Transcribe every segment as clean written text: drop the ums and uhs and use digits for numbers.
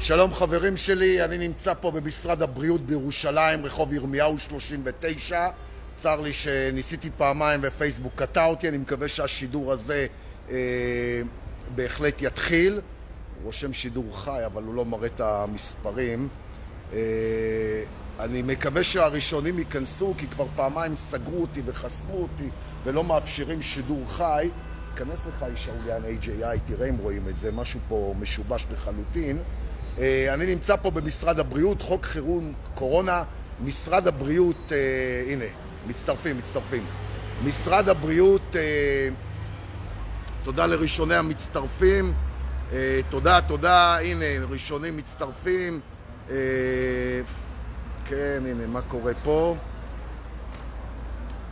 שלום חברים שלי, אני נמצא פה במשרד הבריאות בירושלים, רחוב ירמיהו 39. צר לי שניסיתי פעמיים ופייסבוק קטע אותי, אני מקווה שהשידור הזה בהחלט יתחיל. הוא רושם שידור חי, אבל הוא לא מראה את המספרים. אני מקווה שהראשונים ייכנסו, כי כבר פעמיים סגרו אותי וחסמו אותי ולא מאפשרים שידור חי. כנס לך שאוליאן AJI, תראה אם רואים את זה, משהו פה משובש לחלוטין. אני נמצא פה במשרד הבריאות, חוק חירום קורונה, משרד הבריאות, הנה, מצטרפים. משרד הבריאות, תודה לראשוני המצטרפים, תודה, הנה, ראשונים מצטרפים, כן, הנה, מה קורה פה?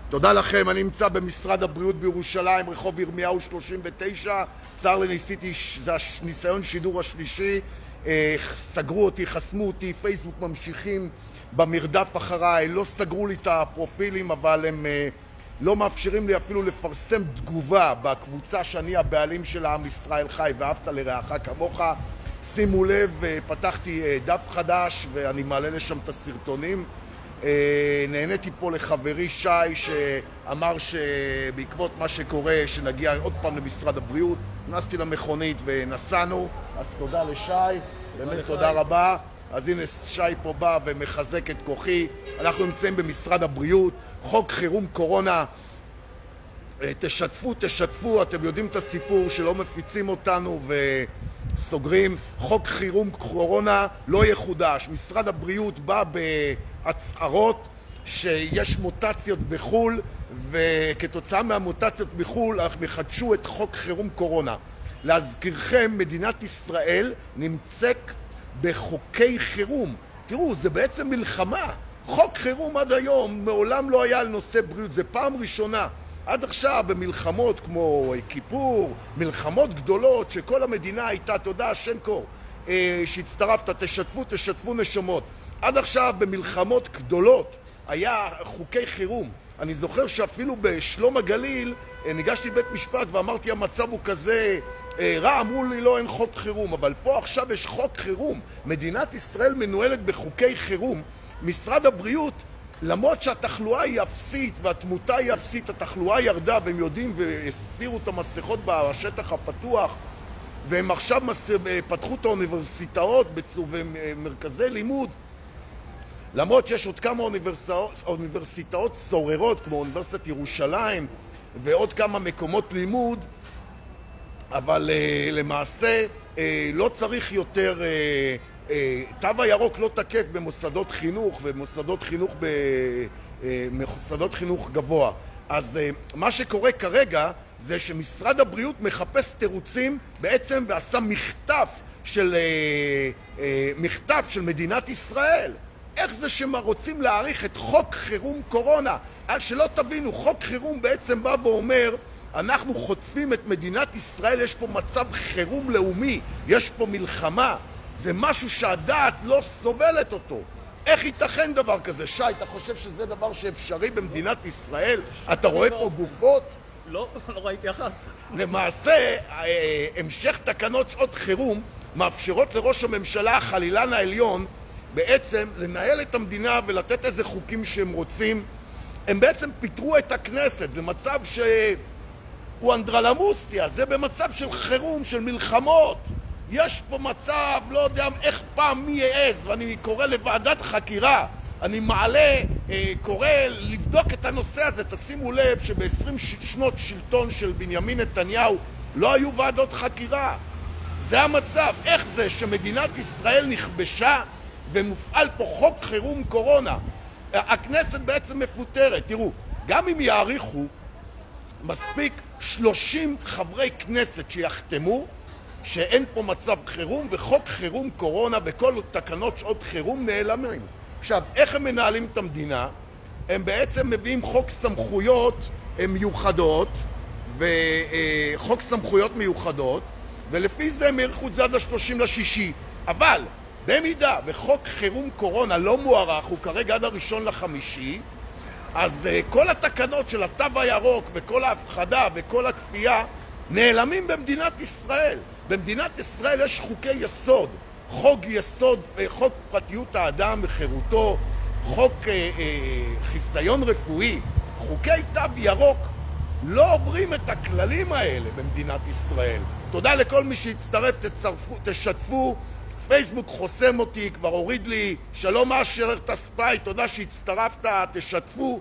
תודה לכם, אני נמצא במשרד הבריאות בירושלים, רחוב ירמיהו 39, צר לי, זה הניסיון שידור השלישי, סגרו אותי, חסמו אותי, פייסבוק ממשיכים במרדף אחריי, לא סגרו לי את הפרופילים, אבל הם לא מאפשרים לי אפילו לפרסם תגובה בקבוצה שאני הבעלים של עם ישראל חי ואהבת לרעך כמוך. שימו לב, פתחתי דף חדש ואני מעלה לשם את הסרטונים. נהניתי פה לחברי שי שאמר שבעקבות מה שקורה שנגיע עוד פעם למשרד הבריאות, נסתי למכונית ונסענו, אז תודה לשי, באמת תודה רבה. אז הנה שי פה בא ומחזק את כוחי. אנחנו נמצאים במשרד הבריאות, חוק חירום קורונה, תשתפו, אתם יודעים את הסיפור שלא מפיצים אותנו וסוגרים. חוק חירום קורונה לא יחודש. משרד הבריאות בא בהצהרות שיש מוטציות בחול, וכתוצאה מהמוטציות בחול אנחנו מחדשו את חוק חירום קורונה. להזכירכם, מדינת ישראל נמצאת בחוקי חירום. תראו, זה בעצם מלחמה. חוק חירום עד היום מעולם לא היה על נושא בריאות, זה פעם ראשונה. עד עכשיו במלחמות כמו כיפור, מלחמות גדולות שכל המדינה הייתה, תודה שנקו שהצטרפת, תשתפו נשמות. עד עכשיו במלחמות גדולות היה חוקי חירום. אני זוכר שאפילו בשלום הגליל ניגשתי בית משפט ואמרתי המצב הוא כזה רע, אמרו לי לא, אין חוק חירום, אבל פה עכשיו יש חוק חירום. מדינת ישראל מנוהלת בחוקי חירום. משרד הבריאות, למרות שהתחלואה היא אפסית והתמותה היא אפסית, התחלואה ירדה והם יודעים והסירו את המסכות בשטח הפתוח, והם עכשיו פתחו את האוניברסיטאות ומרכזי לימוד, למרות שיש עוד כמה אוניברסיטאות סוררות כמו אוניברסיטת ירושלים ועוד כמה מקומות לימוד, אבל למעשה לא צריך יותר, תו הירוק לא תקף במוסדות חינוך ומוסדות חינוך גבוה. אז מה שקורה כרגע זה שמשרד הבריאות מחפש תירוצים בעצם ועשה מכתב של מדינת ישראל. איך זה שרוצים להאריך את חוק חירום קורונה? שלא תבינו, חוק חירום בעצם בא ואומר אנחנו חוטפים את מדינת ישראל, יש פה מצב חירום לאומי, יש פה מלחמה, זה משהו שהדעת לא סובלת אותו. איך ייתכן דבר כזה? שי, אתה חושב שזה דבר שאפשרי במדינת ישראל? אתה רואה פה גופות? לא ראיתי אחת. למעשה, המשך תקנות שעות חירום מאפשרות לראש הממשלה, החלילן העליון, בעצם לנהל את המדינה ולתת איזה חוקים שהם רוצים. הם בעצם פיתרו את הכנסת, זה מצב שהוא אנדרלמוסיה, זה במצב של חירום, של מלחמות. יש פה מצב, לא יודע איך פעם מי יעז, ואני קורא לוועדת חקירה, אני מעלה, קורא לבדוק את הנושא הזה. תשימו לב שב-20 שנות שלטון של בנימין נתניהו לא היו ועדות חקירה. זה המצב. איך זה שמדינת ישראל נכבשה ומופעל פה חוק חירום קורונה? הכנסת בעצם מפוטרת. תראו, גם אם יעריכו, מספיק 30 חברי כנסת שיחתמו שאין פה מצב חירום, וחוק חירום קורונה וכל תקנות שעות חירום נעלמים. עכשיו, איך הם מנהלים את המדינה? הם בעצם מביאים חוק סמכויות מיוחדות, וחוק סמכויות מיוחדות, ולפי זה הם יאריכו את זה עד ה-30/6. אבל במידה וחוק חירום קורונה לא מוארך, הוא כרגע עד ה-1/5, אז כל התקנות של התו הירוק וכל ההפחדה וכל הכפייה נעלמים במדינת ישראל. במדינת ישראל יש חוקי יסוד, חוק יסוד, חוק פרטיות האדם וחירותו, חוק חיסיון רפואי, חוקי תו ירוק, לא עוברים את הכללים האלה במדינת ישראל. תודה לכל מי שהצטרף, תשתפו. פייסבוק חוסם אותי, כבר הוריד לי, שלום אשר תספאי, תודה שהצטרפת, תשתפו.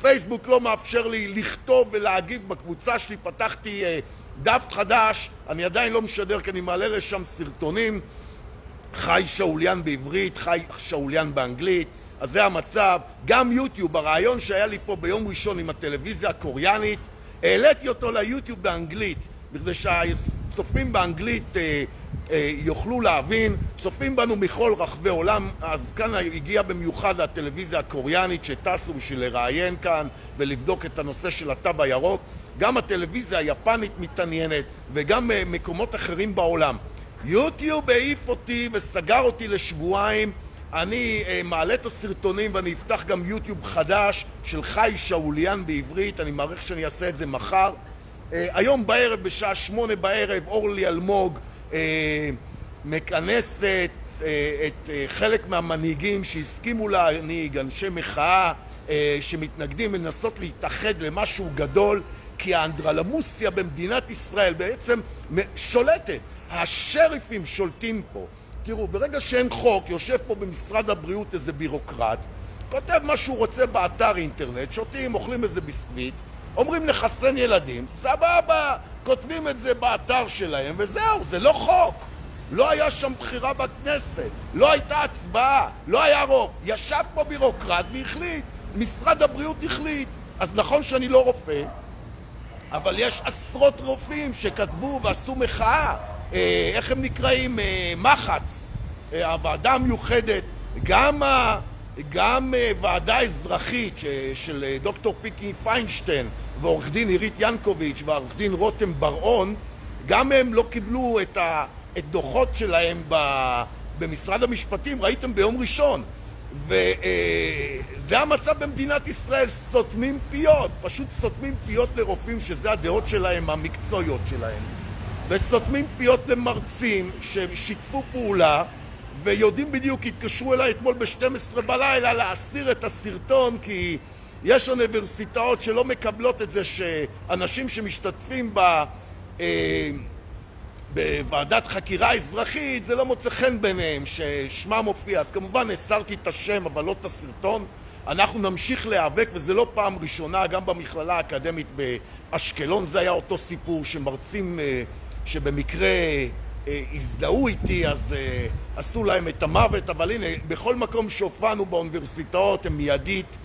פייסבוק לא מאפשר לי לכתוב ולהגיב בקבוצה שלי, פתחתי דף חדש, אני עדיין לא משדר כי אני מעלה לשם סרטונים, חי שאוליין בעברית, חי שאוליין באנגלית, אז זה המצב. גם יוטיוב, הרעיון שהיה לי פה ביום ראשון עם הטלוויזיה הקוריאנית, העליתי אותו ליוטיוב באנגלית, בכדי שהצופים באנגלית יוכלו להבין, צופים בנו מכל רחבי עולם, אז כאן הגיעה במיוחד הטלוויזיה הקוריאנית שטסו בשביל לראיין כאן ולבדוק את הנושא של התו הירוק, גם הטלוויזיה היפנית מתעניינת וגם מקומות אחרים בעולם. יוטיוב העיף אותי וסגר אותי לשבועיים, אני מעלה את הסרטונים ואני אפתח גם יוטיוב חדש של חי שאוליין בעברית, אני מעריך שאני אעשה את זה מחר. היום בערב בשעה 8 בערב אורלי אלמוג מכנסת את חלק מהמנהיגים שהסכימו להנהיג, אנשי מחאה שמתנגדים לנסות להתאחד למשהו גדול, כי האנדרלמוסיה במדינת ישראל בעצם שולטת, השריפים שולטים פה. תראו, ברגע שאין חוק, יושב פה במשרד הבריאות איזה בירוקרט, כותב מה שהוא רוצה באתר אינטרנט, שותים, אוכלים איזה ביסקוויט, אומרים לחסן ילדים, סבבה, כותבים את זה באתר שלהם וזהו, זה לא חוק. לא היה שם בחירה בכנסת, לא הייתה הצבעה, לא היה רוב. ישב פה בירוקרט והחליט, משרד הבריאות החליט. אז נכון שאני לא רופא, אבל יש עשרות רופאים שכתבו ועשו מחאה, איך הם נקראים? מחץ, הוועדה המיוחדת, גם ועדה אזרחית של דוקטור פיקי פיינשטיין ועורך דין עירית ינקוביץ' ועורך דין רותם ברעון, גם הם לא קיבלו את דוחות שלהם במשרד המשפטים, ראיתם ביום ראשון. וזה המצב במדינת ישראל, סותמים פיות, פשוט סותמים פיות לרופאים שזה הדעות שלהם, המקצועיות שלהם, וסותמים פיות למרצים ששיתפו פעולה ויודעים בדיוק, התקשרו אליי אתמול ב-12 בלילה להסיר את הסרטון, כי יש אוניברסיטאות שלא מקבלות את זה שאנשים שמשתתפים בוועדת חקירה אזרחית, זה לא מוצא חן ביניהם ששמה מופיע. אז כמובן הסרתי את השם אבל לא את הסרטון. אנחנו נמשיך להיאבק, וזה לא פעם ראשונה, גם במכללה האקדמית באשקלון זה היה אותו סיפור, שמרצים שבמקרה הזדהו איתי אז עשו להם את המוות. אבל הנה, בכל מקום שהופענו באוניברסיטאות הם מיידית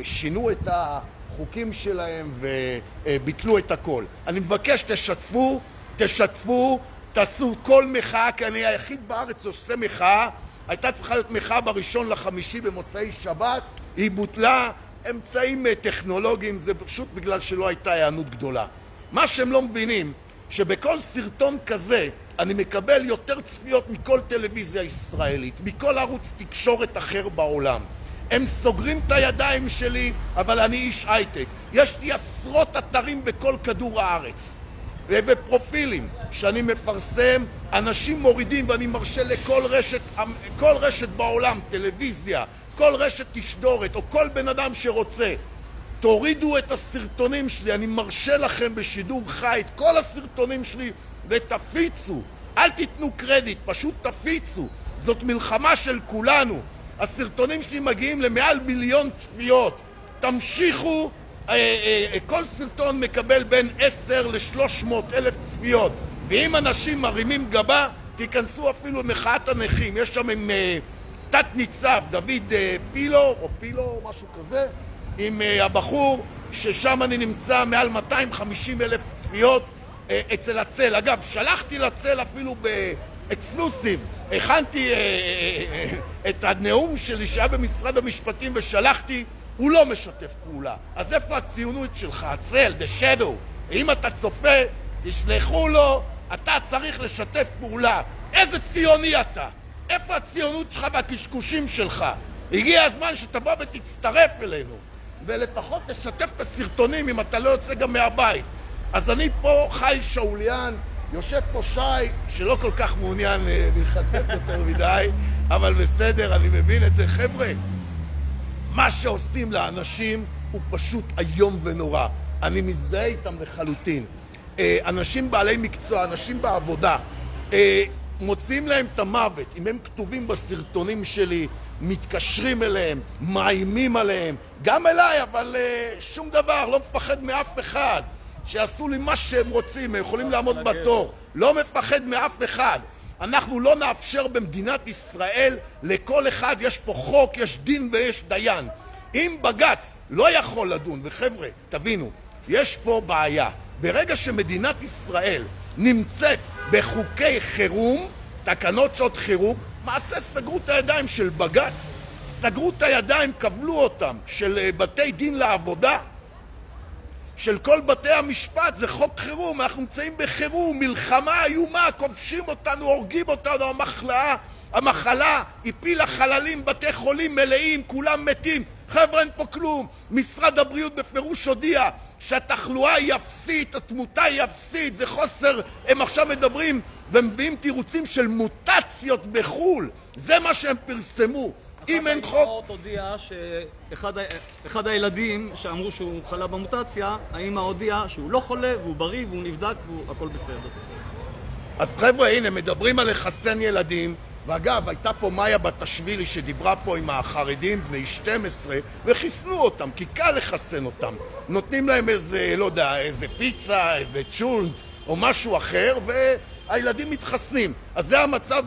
שינו את החוקים שלהם וביטלו את הכל. אני מבקש, תשתפו, תעשו כל מחאה, כי אני היחיד בארץ שעושה מחאה. הייתה צריכה להיות מחאה ב1.5 במוצאי שבת, היא בוטלה, אמצעים טכנולוגיים, זה פשוט בגלל שלא הייתה הענות גדולה. מה שהם לא מבינים, שבכל סרטון כזה אני מקבל יותר צפיות מכל טלוויזיה ישראלית, מכל ערוץ תקשורת אחר בעולם. הם סוגרים את הידיים שלי, אבל אני איש הייטק. יש לי עשרות אתרים בכל כדור הארץ. ובפרופילים שאני מפרסם, אנשים מורידים, ואני מרשה לכל רשת בעולם, טלוויזיה, כל רשת תשדורת, או כל בן אדם שרוצה, תורידו את הסרטונים שלי, אני מרשה לכם בשידור חי את כל הסרטונים שלי, ותפיצו. אל תיתנו קרדיט, פשוט תפיצו. זאת מלחמה של כולנו. הסרטונים שלי מגיעים למעל 1,000,000 צפיות. תמשיכו. כל סרטון מקבל בין 10 ל-300,000 צפיות, ואם אנשים מרימים גבה, תיכנסו אפילו למחאת הנכים. יש שם עם תת ניצב דוד פילו, משהו כזה, עם הבחור ששם אני נמצא מעל 250,000 צפיות אצל הצל. אגב, שלחתי לצל אפילו באקסקלוסיב, הכנתי את הנאום שלי שהיה במשרד המשפטים ושלחתי, הוא לא משתף פעולה. אז איפה הציונות שלך? הצל, the shadow. אם אתה צופה, תשלחו לו, אתה צריך לשתף פעולה. איזה ציוני אתה? איפה הציונות שלך והקשקושים שלך? הגיע הזמן שתבוא ותצטרף אלינו, ולפחות תשתף את הסרטונים אם אתה לא יוצא גם מהבית. אז אני פה חי שאוליין, יושב פה שי, שלא כל כך מעוניין להיחשף יותר מדי, אבל בסדר, אני מבין את זה. חבר'ה, מה שעושים לאנשים הוא פשוט איום ונורא. אני מזדהה איתם לחלוטין. אנשים בעלי מקצוע, אנשים בעבודה, מוצאים להם את המוות. אם הם כתובים בסרטונים שלי, מתקשרים אליהם, מאיימים עליהם, גם אליי, אבל שום דבר, לא מפחד מאף אחד. שיעשו לי מה שהם רוצים, הם יכולים לעמוד בתור. לא מפחד מאף אחד. אנחנו לא נאפשר במדינת ישראל, לכל אחד יש פה חוק, יש דין ויש דיין. אם בג"ץ לא יכול לדון, וחבר'ה, תבינו, יש פה בעיה. ברגע שמדינת ישראל נמצאת בחוקי חירום, תקנות שעות חירום, מעשה סגרו את הידיים של בג"ץ, סגרו את הידיים, קבלו אותם, של בתי דין לעבודה, של כל בתי המשפט. זה חוק חירום, אנחנו נמצאים בחירום, מלחמה איומה, כובשים אותנו, הורגים אותנו, המחלה הפילה חללים, בתי חולים מלאים, כולם מתים. חבר'ה, אין פה כלום. משרד הבריאות בפירוש הודיע שהתחלואה היא אפסית, התמותה היא אפסית, זה חוסר. הם עכשיו מדברים ומביאים תירוצים של מוטציות בחול, זה מה שהם פרסמו. אם אין חוק... הודיע שאחד הילדים שאמרו שהוא חלה במוטציה, האמא הודיעה שהוא לא חולה והוא בריא והוא נבדק והכל בסדר. אז חבר'ה, הנה, מדברים על לחסן ילדים. ואגב, הייתה פה מאיה בתשווילי שדיברה פה עם החרדים בני 12 וחיסנו אותם, כי קל לחסן אותם. נותנים להם איזה, לא יודע, איזה פיצה, איזה צ'ולנט או משהו אחר, והילדים מתחסנים. אז זה המצב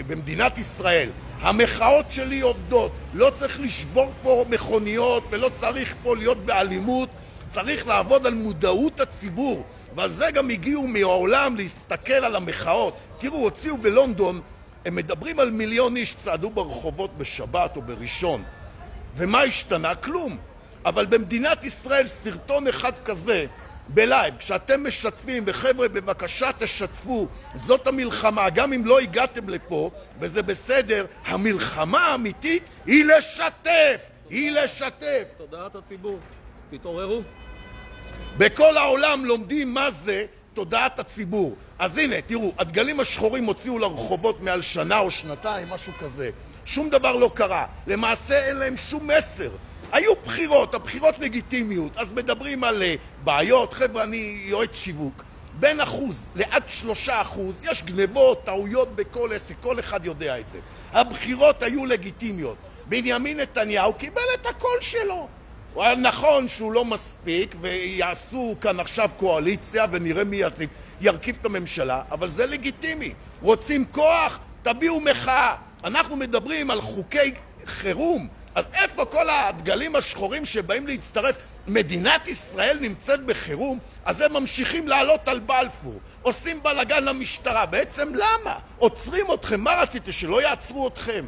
במדינת ישראל. המחאות שלי עובדות, לא צריך לשבור פה מכוניות ולא צריך פה להיות באלימות, צריך לעבוד על מודעות הציבור, ועל זה גם הגיעו מהעולם להסתכל על המחאות. תראו, הוציאו בלונדון, הם מדברים על 1,000,000 איש צעדו ברחובות בשבת או בראשון, ומה השתנה? כלום. אבל במדינת ישראל סרטון אחד כזה בלייב, כשאתם משתפים, וחבר'ה בבקשה תשתפו, זאת המלחמה, גם אם לא הגעתם לפה וזה בסדר, המלחמה האמיתית היא לשתף, היא לשתף. תודעת הציבור, תתעוררו. בכל העולם לומדים מה זה תודעת הציבור. אז הנה, תראו, הדגלים השחורים הוציאו לרחובות מעל שנה או שנתיים, משהו כזה. שום דבר לא קרה. למעשה אין להם שום מסר. היו בחירות, הבחירות לגיטימיות, אז מדברים על בעיות. חבר'ה, אני יועץ שיווק. בין 1% לעד 3% יש גנבות, טעויות בכל עסק, כל אחד יודע את זה. הבחירות היו לגיטימיות. בנימין נתניהו קיבל את הקול שלו. נכון שהוא לא מספיק, ויעשו כאן עכשיו קואליציה ונראה מי ירכיב את הממשלה, אבל זה לגיטימי. רוצים כוח? תביאו מחאה. אנחנו מדברים על חוקי חירום, אז איפה כל הדגלים השחורים שבאים להצטרף? מדינת ישראל נמצאת בחירום, אז הם ממשיכים לעלות על בלפור, עושים בלגן למשטרה. בעצם למה? עוצרים אתכם, מה רציתם? שלא יעצרו אתכם?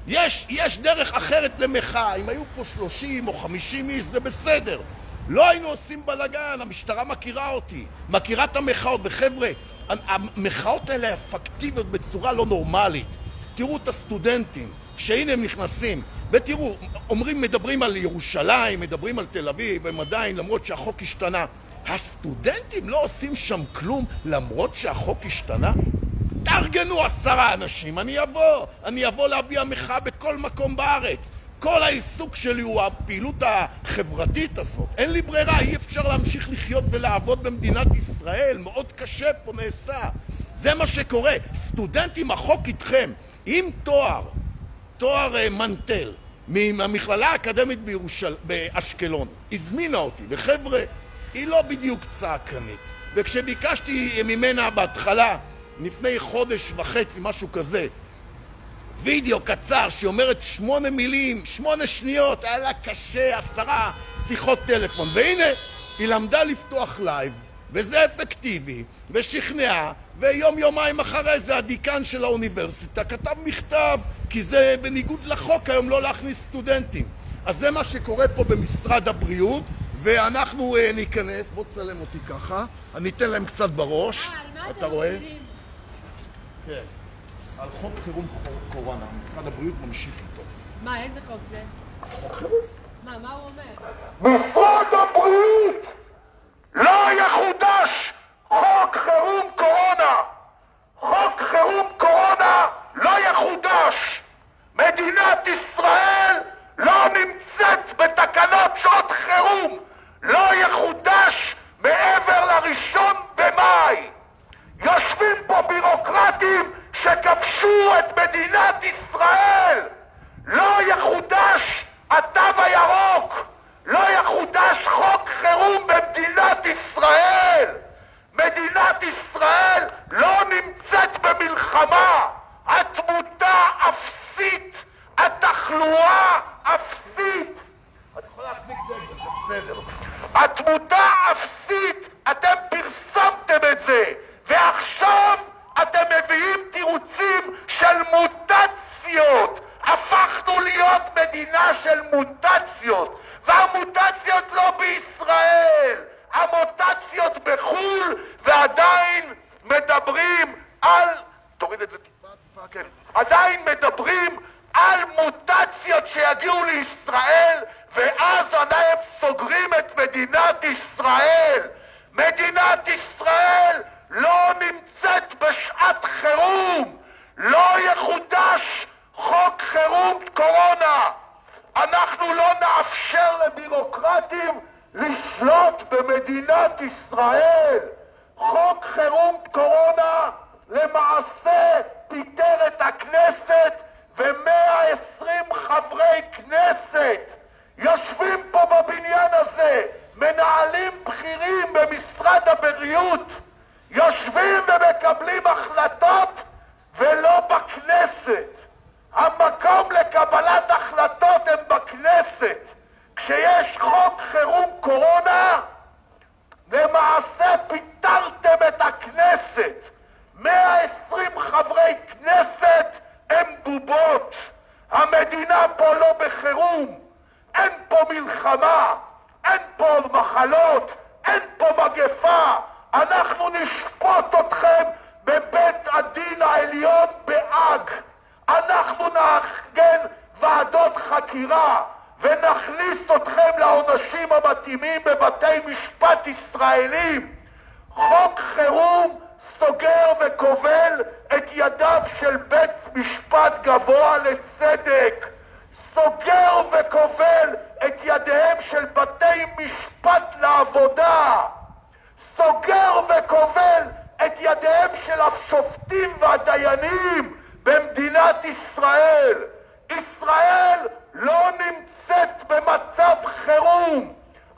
יש דרך אחרת למחאה. אם היו פה 30 או 50 איש זה בסדר, לא היינו עושים בלגן. המשטרה מכירה אותי, מכירה את המחאות. וחבר'ה, המחאות האלה אפקטיביות בצורה לא נורמלית. תראו את הסטודנטים שהנה הם נכנסים, ותראו, מדברים על ירושלים, מדברים על תל אביב, הם עדיין, למרות שהחוק השתנה. הסטודנטים לא עושים שם כלום למרות שהחוק השתנה. תארגנו 10 אנשים, אני אבוא להביע מחאה בכל מקום בארץ. כל העיסוק שלי הוא הפעילות החברתית הזאת. אין לי ברירה, אי אפשר להמשיך לחיות ולעבוד במדינת ישראל. מאוד קשה פה נעשה. זה מה שקורה. סטודנטים, החוק איתכם. עם תואר מנטל מהמכללה האקדמית באשקלון, הזמינה אותי, וחבר'ה, היא לא בדיוק צעקנית. וכשביקשתי ממנה בהתחלה, לפני חודש וחצי, משהו כזה, וידאו קצר שאומרת 8 מילים, 8 שניות, היה לה קשה, 10 שיחות טלפון. והנה, היא למדה לפתוח לייב, וזה אפקטיבי, ושכנעה, ויום יומיים אחרי זה הדיקן של האוניברסיטה כתב מכתב, כי זה בניגוד לחוק היום לא להכניס סטודנטים. אז זה מה שקורה פה במשרד הבריאות, ואנחנו ניכנס, בוא תצלם אותי ככה, אני אתן להם קצת בראש, אתה רואה? כן, על חוק חירום קורונה, משרד הבריאות ממשיך איתו. מה, איזה חוק זה? חוק חירום. מה הוא אומר? משרד הבריאות לא יחודש חוק חירום קורונה. חוק חירום קורונה לא יחודש. מדינת ישראל לא נמצאת בתקנות שעות חירום. לא יחודש מעבר לראשון במאי. יושבים פה בירוקרטים שכבשו את מדינת ישראל. לא יחודש התו הירוק. לא יחודש חוק חירום במדינת ישראל. מדינת ישראל לא נמצאת במלחמה. התמותה אפסית. התחלואה אפסית. את יכולה להחזיק דגל, זה בסדר. התמותה אפסית. אתם פרסמתם את זה. ועכשיו אתם מביאים תירוצים של מוטציות. הפכנו להיות מדינה של מוטציות. והמוטציות לא בישראל. המוטציות בחול, ועדיין מדברים על... תוריד את זה טיפה, כן. עדיין מדברים על מוטציות שיגיעו לישראל, ואז הם סוגרים את מדינת ישראל. מדינת ישראל לא נמצאת בשעת חירום. לא יחודש חוק חירום קורונה. אנחנו לא נאפשר לבירוקרטים לשלוט במדינת ישראל. חוק חירום קורונה למעשה פיטר את הכנסת ו120 חברי כנסת. יושבים פה בבניין הזה מנהלים בכירים במשרד הבריאות. יושבים ומקבלים החלטות ולא בכנסת. המקום לקבלת החלטות הם בכנסת. כשיש חוק חירום קורונה, למעשה פיטרתם את הכנסת. 120 חברי כנסת הם בובות. המדינה פה לא בחירום. אין פה מלחמה. אין פה מחלות. אין פה מגפה. אנחנו נשפוט אתכם בבית הדין העליון בהאג. אנחנו נארגן ועדות חקירה ונכניס אתכם לעונשים המתאימים בבתי משפט ישראלים. חוק חירום סוגר וכובל את ידיו של בית משפט גבוה לצדק. סוגר וכובל את ידיהם של בתי משפט לעבודה. סוגר וכובל את ידיהם של השופטים והדיינים במדינת ישראל. ישראל לא נמצאת במצב חירום.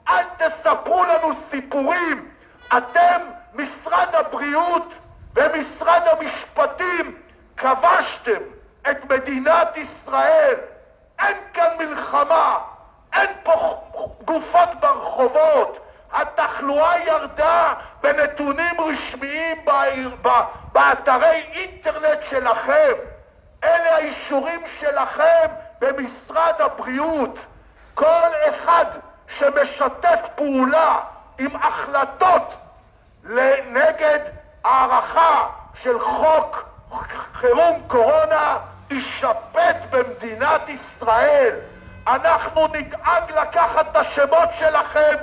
אל תספרו לנו סיפורים. אתם, משרד הבריאות ומשרד המשפטים, כבשתם את מדינת ישראל. אין כאן מלחמה. אין פה גופות ברחובות. התחלואה ירדה בנתונים רשמיים באתרי אינטרנט שלכם. אלה האישורים שלכם במשרד הבריאות. כל אחד שמשתף פעולה עם החלטות נגד הערכה של חוק חירום קורונה יישפט במדינת ישראל. אנחנו נדאג לקחת את השמות שלכם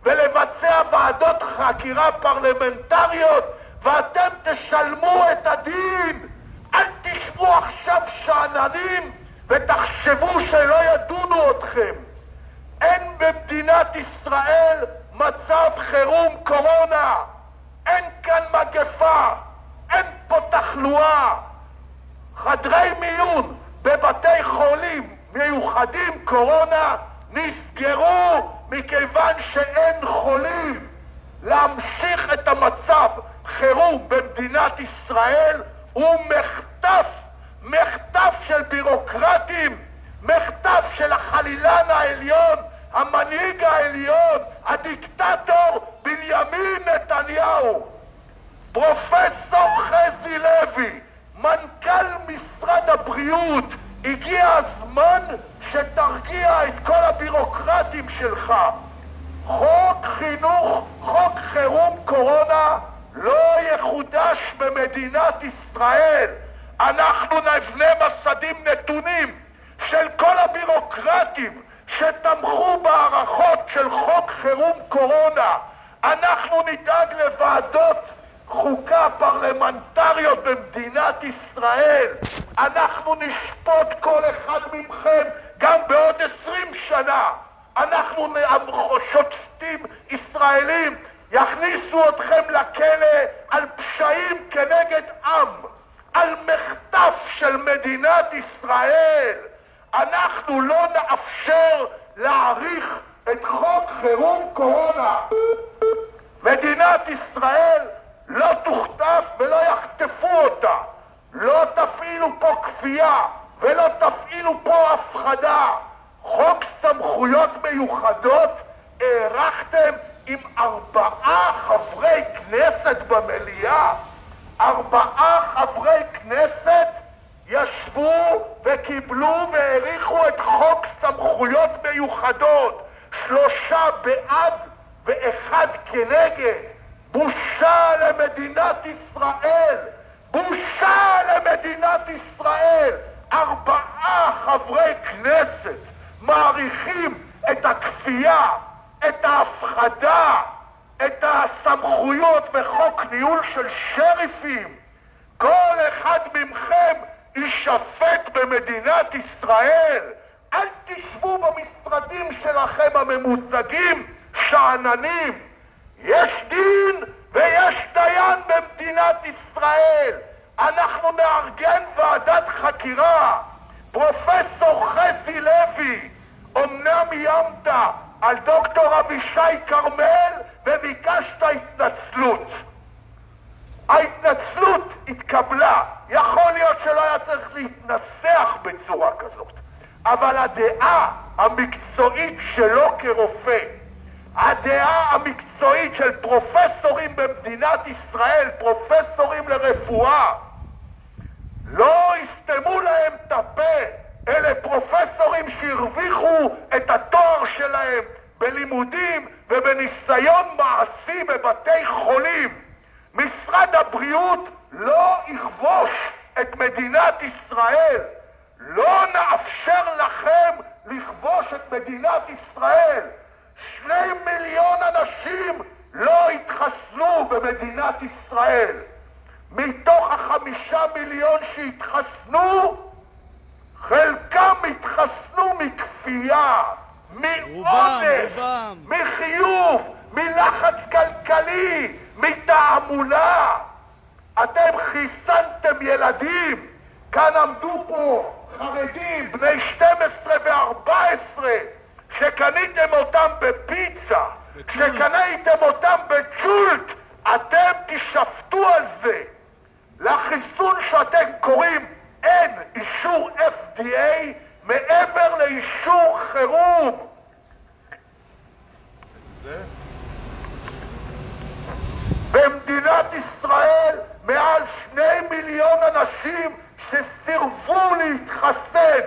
ולבצע ועדות חקירה פרלמנטריות, ואתם תשלמו את הדין. אל תשבו עכשיו שאננים ותחשבו שלא ידונו אתכם. אין במדינת ישראל מצב חירום קורונה. אין כאן מגפה. אין פה תחלואה. חדרי מיון בבתי חולים מיוחדים קורונה נסגרו מכיוון שאין חולים. להמשיך את המצב חירום במדינת ישראל הוא מחטף של בירוקרטים, מחטף של החלילן העליון, המנהיג העליון, הדיקטטור בנימין נתניהו. פרופסור חזי לוי, מנכ"ל משרד הבריאות, הגיע הזמן שתרגיע את כל הבירוקרטים שלך. חוק חירום קורונה לא יחודש במדינת ישראל. אנחנו נבנה מסדים נתונים של כל הבירוקרטים שתמכו בהערכות של חוק חירום קורונה. אנחנו נדאג לוועדות חוקה פרלמנטריות במדינת ישראל. אנחנו נשפוט כל אחד מכם גם בעוד 20 שנה. אנחנו שופטים ישראלים יכניסו אתכם לכלא על פשעים כנגד עם, על מחטף של מדינת ישראל. אנחנו לא נאפשר להאריך את חוק חירום קורונה. מדינת ישראל לא תוחטף ולא יחטפו אותה. לא תפעילו פה כפייה ולא תפעילו פה הפחדה. חוק סמכויות מיוחדות הערכתם עם 4 חברי כנסת במליאה. 4 חברי כנסת ישבו וקיבלו והעריכו את חוק סמכויות מיוחדות. 3 בעד ו1 כנגד. בושה למדינת ישראל. בושה למדינת ישראל. 4 חברי כנסת מעריכים את הכפייה, את ההפחדה, את הסמכויות בחוק ניהול של שריפים. כל אחד מכם יישפט במדינת ישראל. אל תשבו במשרדים שלכם הממוזגים שעננים. יש דין ויש דיין במדינת ישראל. אנחנו נארגן ועדת חקירה. פרופסור חזי לוי, אמנם איימת על דוקטור אבישי כרמל וביקשת התנצלות. ההתנצלות התקבלה. יכול להיות שלא היה צריך להתנסח בצורה כזאת, אבל הדעה המקצועית שלו כרופא, הדעה המקצועית של פרופסורים במדינת ישראל, פרופסורים לרפואה, לא הסתמו להם את הפה. אלה פרופסורים שהרוויחו את התואר שלהם בלימודים ובניסיון מעשי בבתי חולים. משרד הבריאות לא יכבוש את מדינת ישראל. לא נאפשר לכם לכבוש את מדינת ישראל. 2 מיליון אנשים לא התחסנו במדינת ישראל. מתוך 5 מיליון שהתחסנו, חלקם התחסנו מכפייה, מאונס, מחיוב, מלחץ כלכלי, מתעמולה. אתם חיסנתם ילדים. כאן עמדו פה חרדים בני 12 ו-14 שקניתם אותם בפיצה, שקניתם אותם בצ'ולט. אתם תשפטו על זה. לחיסון שאתם קוראים אין אישור FDA מעבר לאישור חירום. במדינת ישראל מעל 2 מיליון אנשים שסירבו להתחסן,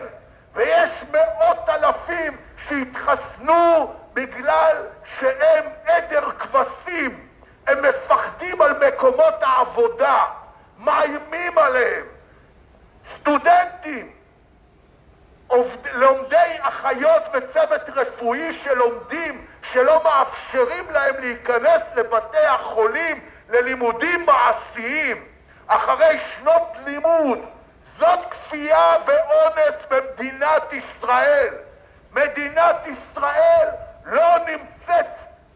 ויש 100,000 שהתחסנו בגלל שהם עדר כבשים. הם מפחדים על מקומות העבודה, מאיימים עליהם. סטודנטים, לומדי אחיות וצוות רפואי שלומדים, שלא מאפשרים להם להיכנס לבתי החולים ללימודים מעשיים אחרי שנות לימוד. זאת כפייה ואונס במדינת ישראל. מדינת ישראל לא נמצאת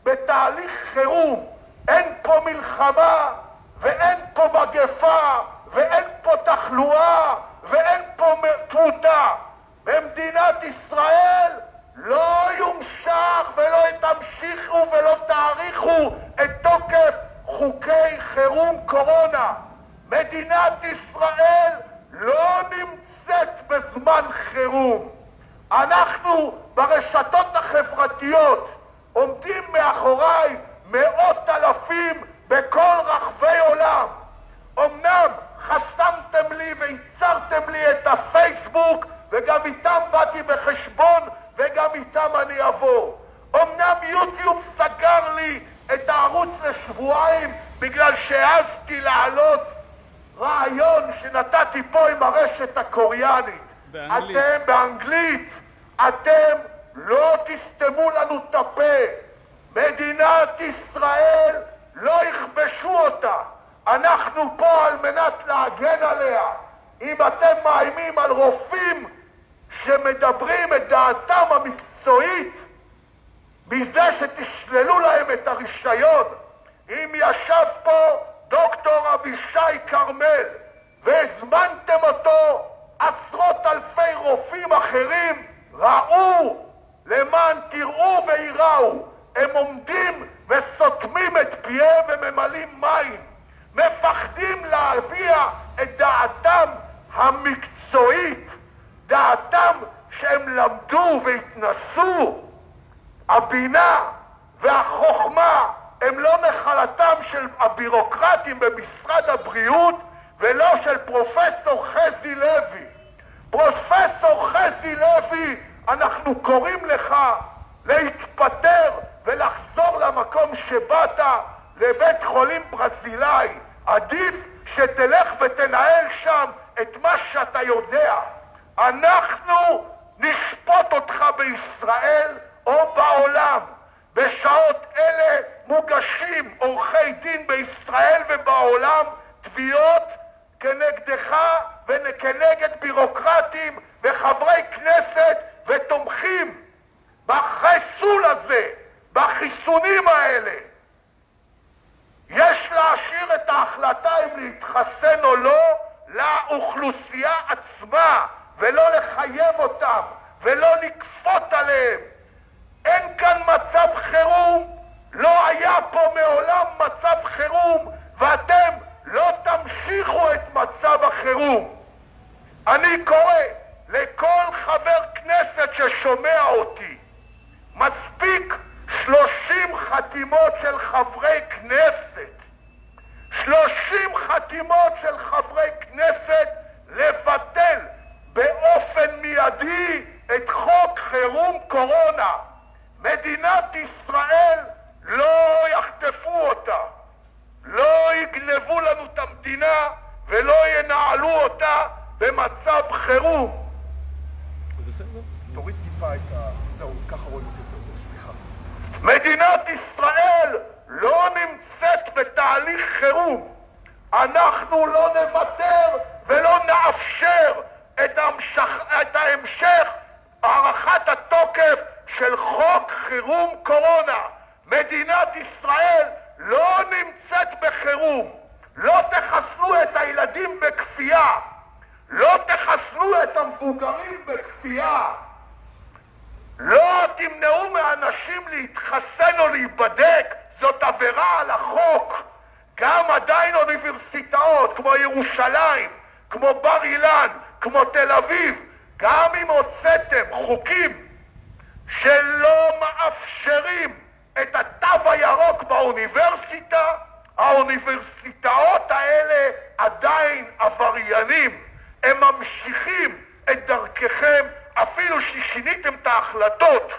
בתהליך חירום. אין פה מלחמה ואין פה מגפה ואין פה תחלואה ואין פה תמותה. במדינת ישראל לא יומשך ולא תמשיכו ולא תאריכו את תוקף חוקי חירום קורונה. מדינת ישראל לא נמצאת בזמן חירום. אנחנו ברשתות החברתיות עומדים מאחוריי 100,000 בכל רחבי עולם. אמנם חסמתם לי וייצרתם לי את הפייסבוק, וגם איתם באתי בחשבון וגם איתם אני אבוא. אמנם יוטיוב סגר לי את הערוץ לשבועיים בגלל שהעזתי להעלות רעיון שנתתי פה עם הרשת הקוריאנית. באנגלית. אתם באנגלית. אתם לא תסתמו לנו את הפה. מדינת ישראל לא יכבשו אותה. אנחנו פה על מנת להגן עליה. אם אתם מאיימים על רופאים שמדברים את דעתם המקצועית מזה שתשללו להם את הרישיון, אם ישב פה דוקטור אבישי כרמל והזמנתם אותו, עשרות אלפי רופאים אחרים ראו, למען תראו ויראו, הם עומדים וסותמים את פיהם וממלאים מים, מפחדים להביע את דעתם המקצועית, דעתם שהם למדו והתנסו. הבינה והחוכמה הם לא נחלתם של הבירוקרטים במשרד הבריאות ולא של פרופסור חזי לוי. פרופסור חזי לוי, אנחנו קוראים לך להתפטר ולחזור למקום שבאת, לבית חולים ברזילאי. עדיף שתלך ותנהל שם את מה שאתה יודע. אנחנו נשפוט אותך בישראל או בעולם. בשעות אלה מוגשים עורכי דין בישראל ובעולם תביעות כנגדך וכנגד בירוקרטים וחברי כנסת ותומכים בחיסול הזה, בחיסונים האלה. יש להשאיר את ההחלטה אם להתחסן או לא לאוכלוסייה עצמה ולא לחייב אותם ולא לכפות עליהם. אין כאן מצב חירום, לא היה פה מעולם מצב חירום ואתם לא תמשיכו את מצב החירום. אני קורא לכל חבר כנסת ששומע אותי, מספיק 30 חתימות של חברי כנסת, 30 חתימות של חברי כנסת לבטל באופן מיידי את חוק חירום קורונה. מדינת ישראל לא יחטפו אותה, לא יגנבו לנו את המדינה ולא ינעלו אותה במצב חירום. בסדר? תוריד טיפה את זהו, ככה רואים אותי יותר טוב, סליחה. מדינת ישראל לא נמצאת בתהליך חירום. אנחנו לא נוותר ולא נאפשר את ההמשך הארכת התוקף של חוק חירום קורונה. מדינת ישראל לא נמצאת בחירום. לא תחסנו את הילדים בכפייה, לא תחסנו את המבוגרים בכפייה, לא תמנעו מאנשים להתחסן או להיבדק, זאת עבירה על החוק. גם עדיין אוניברסיטאות כמו ירושלים, כמו בר אילן, כמו תל אביב, גם אם הוצאתם חוקים שלא מאפשרים את התו הירוק באוניברסיטה, האוניברסיטאות האלה עדיין עבריינים. הם ממשיכים את דרככם אפילו ששיניתם את ההחלטות.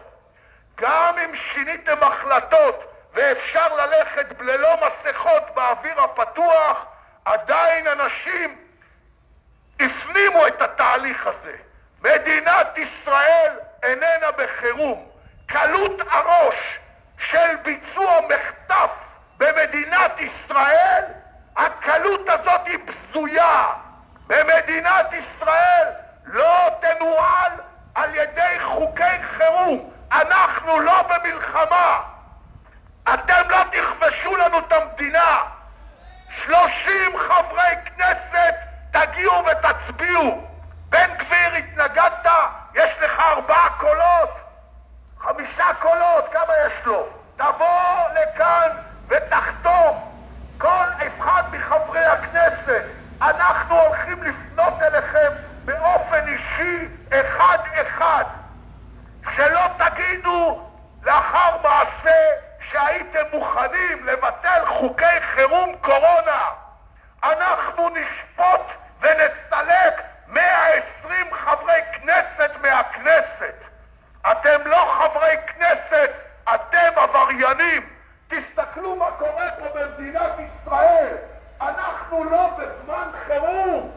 גם אם שיניתם החלטות ואפשר ללכת ללא מסכות באוויר הפתוח, עדיין אנשים הפנימו את התהליך הזה. מדינת ישראל איננה בחירום. קלות הראש של ביצוע מחטף במדינת ישראל, הקלות הזאת היא בזויה. במדינת ישראל לא תנוהל על ידי חוקי חירום. אנחנו לא במלחמה. אתם לא תכבשו לנו את המדינה. 30 חברי כנסת תגיעו ותצביעו. בן גביר התנגדת, יש לך 4 קולות, 5 קולות, כמה יש לו? תבוא לכאן ותחתום. כל אחד מחברי הכנסת, אנחנו הולכים לפנות אליכם באופן אישי אחד אחד. שלא תגידו לאחר מעשה שהייתם מוכנים לבטל חוקי חירום קורונה. אנחנו נשפוט ונסלק 120 חברי כנסת מהכנסת. אתם לא חברי כנסת, אתם עבריינים. תסתכלו מה קורה פה במדינת ישראל. אנחנו לא בזמן חירום.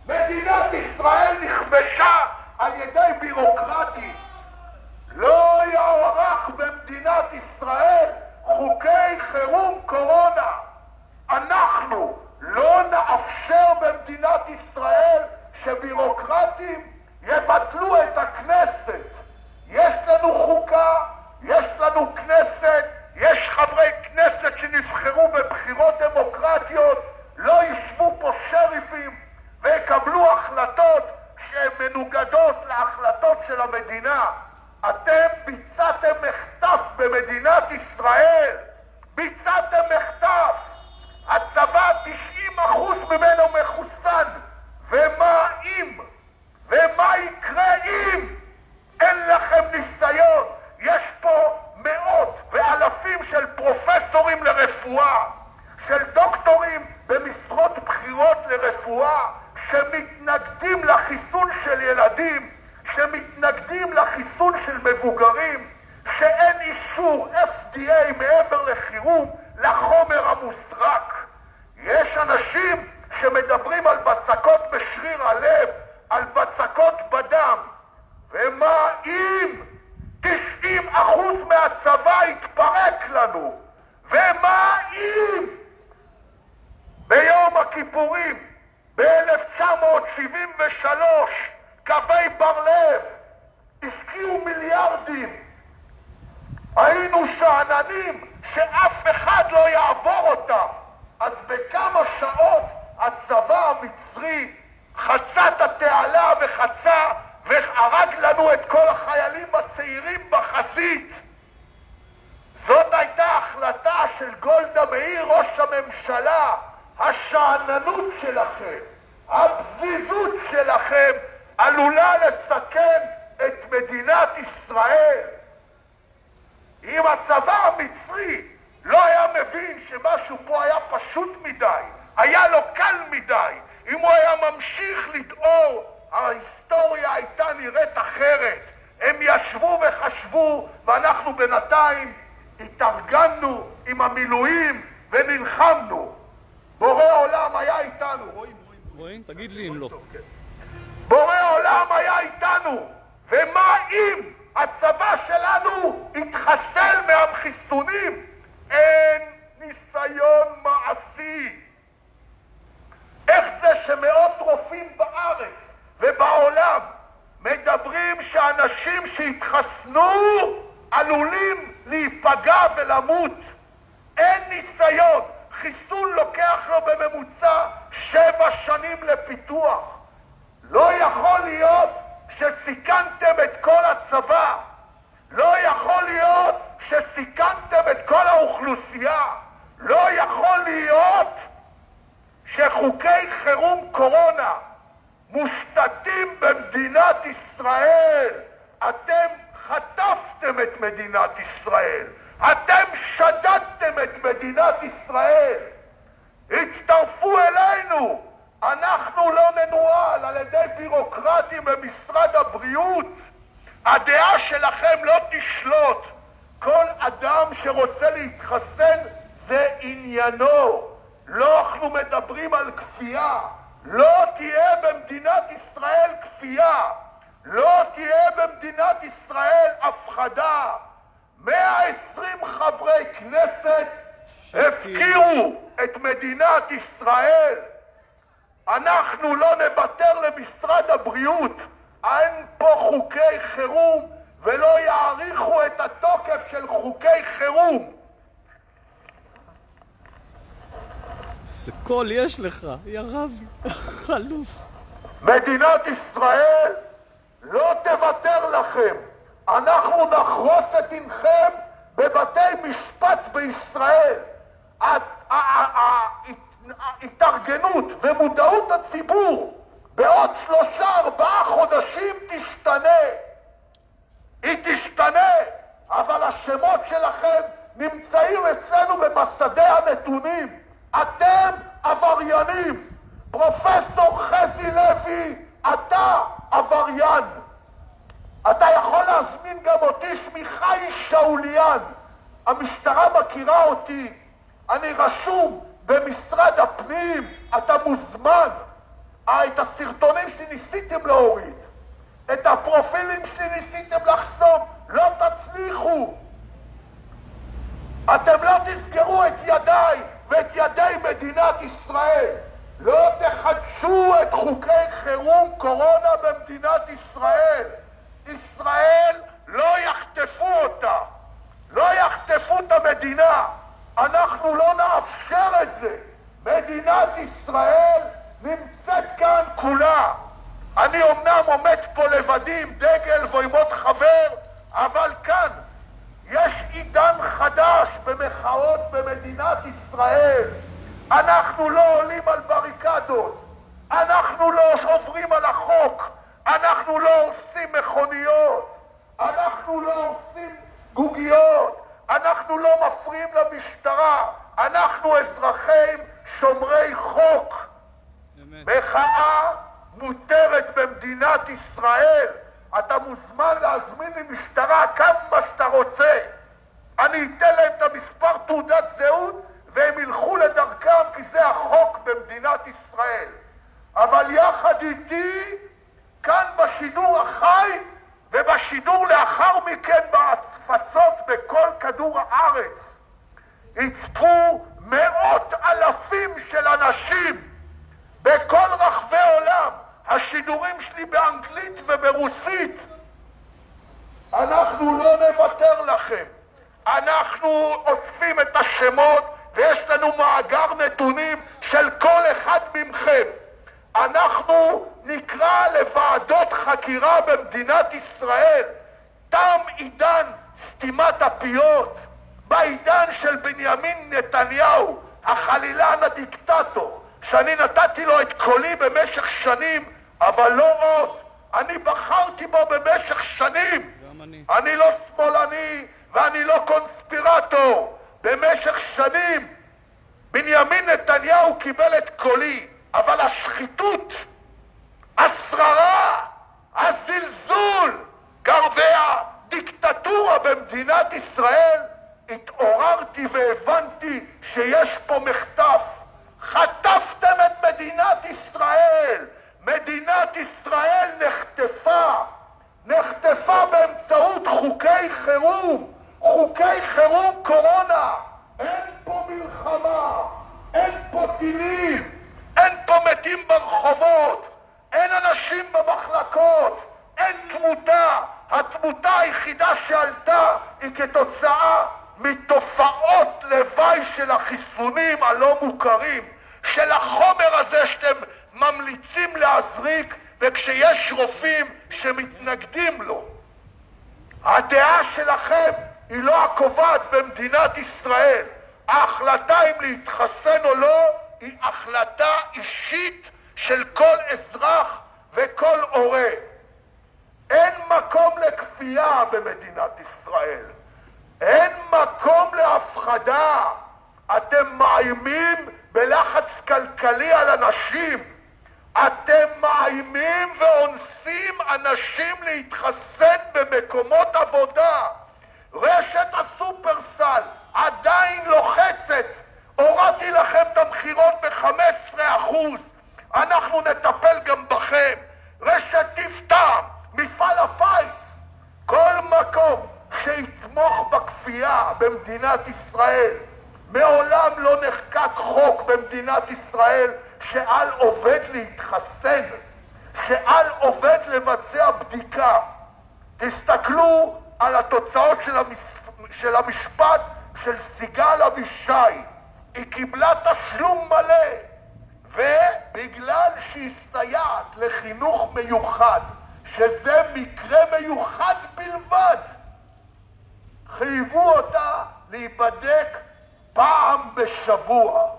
מדינת ישראל נכבשה על ידי בירוקרטים. לא יערך במדינת ישראל חוקי חירום קורונה. אנחנו שבירוקרטים יבטלו את הכנסת. יש לנו חוקה, יש לנו כנסת, יש חברי כנסת שנבחרו בבחירות דמוקרטיות, לא ישבו פה שריפים ויקבלו החלטות שהן מנוגדות להחלטות של המדינה. אתם ביצעתם מחטף במדינת ישראל, ביצעתם מחטף. הצבא 90% ממנו מחוסן, ומה אם? ומה יקרה אם? אין לכם ניסיון. יש פה מאות ואלפים של פרופסורים לרפואה, של דוקטורים במשרות בחירות לרפואה, שמתנגדים לחיסון של ילדים, שמתנגדים לחיסון של מבוגרים, שאין אישור FDA מעבר לחירום לחומר המוסרק. יש אנשים שמדברים על בצקות בשריר הלב, על בצקות בדם. ומה אם 90% מהצבא יתפרק לנו? ומה אם ביום הכיפורים ב-1973 קווי בר-לב השקיעו מיליארדים, היינו שאננים שאף אחד לא יעבור אותם, אז בכמה שעות הצבא המצרי חצה את התעלה וחצה והרג לנו את כל החיילים הצעירים בחזית. זאת הייתה החלטה של גולדה מאיר, ראש הממשלה. השאננות שלכם, הפזיזות שלכם עלולה לסכן את מדינת ישראל. אם הצבא המצרי לא היה מבין שמשהו פה היה פשוט מדי, היה לו קל מדי, אם הוא היה ממשיך לדאור, ההיסטוריה הייתה נראית אחרת. הם ישבו וחשבו, ואנחנו בינתיים התארגנו עם המילואים ונלחמנו. בורא עולם היה איתנו. רואים? תגיד לי אם לא. בורא עולם היה איתנו. ומה אם הצבא שלנו התחסל מהחיסונים? אין ניסיון מעשי. איך זה שמאות רופאים בארץ ובעולם מדברים שאנשים שהתחסנו עלולים להיפגע ולמות? אין ניסיון. חיסון לוקח לו בממוצע 7 שנים לפיתוח. לא יכול להיות שסיכנתם את כל הצבא. לא יכול להיות שסיכנתם את כל האוכלוסייה. לא יכול להיות שחוקי חירום קורונה מושתתים במדינת ישראל. אתם חטפתם את מדינת ישראל. אתם שדדתם את מדינת ישראל. הצטרפו אלינו. אנחנו לא ננוהל על ידי בירוקרטים במשרד הבריאות. הדעה שלכם לא תשלוט. כל אדם שרוצה להתחסן זה עניינו. לא אנחנו מדברים על כפייה. לא תהיה במדינת ישראל כפייה. לא תהיה במדינת ישראל הפחדה. 120 חברי כנסת הפקירו את מדינת ישראל. אנחנו לא נוותר למשרד הבריאות. אין פה חוקי חירום ולא יעריכו את התוקף של חוקי חירום. זה קול יש לך, יא רבי, אלוף. מדינת ישראל לא תוותר לכם. אנחנו נחרוץ את עינכם בבתי משפט בישראל. ההתארגנות ומודעות הציבור בעוד 3-4 חודשים תשתנה. היא תשתנה, אבל השמות שלכם נמצאים אצלנו במסדי הנתונים. אתם עבריינים. פרופסור חזי לוי, אתה עבריין. אתה יכול להזמין גם אותי, שמי חי שאוליאן. המשטרה מכירה אותי. אני רשום במשרד הפנים. אתה מוזמן. את הסרטונים שלי ניסיתם להוריד. את הפרופילים שלי ניסיתם לחסום. לא תצליחו. אתם לא תסגרו את ידיי ואת ידי מדינת ישראל. לא תחדשו את חוקי חירום קורונה במדינת ישראל. ישראל לא יחטפו אותה, לא יחטפו את המדינה. אנחנו לא נאפשר את זה. מדינת ישראל נמצאת כאן כולה. אני אומנם עומד פה לבדי עם דגל ועם עוד חבר, אבל כאן יש עידן חדש במחאות במדינת ישראל. אנחנו לא עולים על בריקדות, אנחנו לא עוברים על החוק, אנחנו לא עושים מכוניות, אנחנו לא עושים גוגיות, אנחנו לא מפריעים למשטרה, אנחנו אזרחים שומרי חוק. מחאה מותרת במדינת ישראל. אתה מוזמן להזמין לי משטרה כמה שאתה רוצה. אני אתן להם את המספר תעודת זהות והם ילכו לדרכם, כי זה החוק במדינת ישראל. אבל יחד איתי, כאן בשידור החי ובשידור לאחר מכן בהפצות בכל כדור הארץ, יצפו מאות אלפים של אנשים בכל רחבי עולם. השידורים שלי באנגלית וברוסית. אנחנו לא נוותר לכם. אנחנו אוספים את השמות ויש לנו מאגר נתונים של כל אחד מכם. אנחנו נקרא לוועדות חקירה במדינת ישראל. תם עידן סתימת הפיות. בעידן של בנימין נתניהו, החלילן הדיקטטור, שאני נתתי לו את קולי במשך שנים, אבל לא עוד. אני בחרתי בו במשך שנים. אני לא שמאלני ואני לא קונספירטור. במשך שנים בנימין נתניהו קיבל את קולי, אבל השחיתות, השררה, הזלזול, גרבי הדיקטטורה במדינת ישראל, התעוררתי והבנתי שיש פה מחטף. חטפתם את מדינת ישראל. מדינת ישראל נחטפה באמצעות חוקי חירום, חוקי חירום קורונה. אין פה מלחמה, אין פה טילים, אין פה מתים ברחובות, אין אנשים במחלקות, אין תמותה. התמותה היחידה שעלתה היא כתוצאה מתופעות לוואי של החיסונים הלא מוכרים, של החומר הזה שאתם ממליצים להזריק, וכשיש רופאים שמתנגדים לו. הדעה שלכם היא לא הקובעת במדינת ישראל. ההחלטה אם להתחסן או לא היא החלטה אישית של כל אזרח וכל הורה. אין מקום לכפייה במדינת ישראל. אין מקום להפחדה. אתם מאיימים בלחץ כלכלי על אנשים. אתם מאיימים ואונסים אנשים להתחסן במקומות עבודה. רשת הסופרסל עדיין לוחצת. הורדתי לכם את המחירות ב-15%. אנחנו נטפל גם בכם. רשת תפתח, מפעל הפיס, כל מקום שיתמוך בכפייה במדינת ישראל. מעולם לא נחקק חוק במדינת ישראל שעל עובד להתחסן, שעל עובד לבצע בדיקה. תסתכלו על התוצאות של המשפט של סיגל אבישי. היא קיבלה תשלום מלא, ובגלל שהיא סייעת לחינוך מיוחד, שזה מקרה מיוחד בלבד, חייבו אותה להיבדק פעם בשבוע.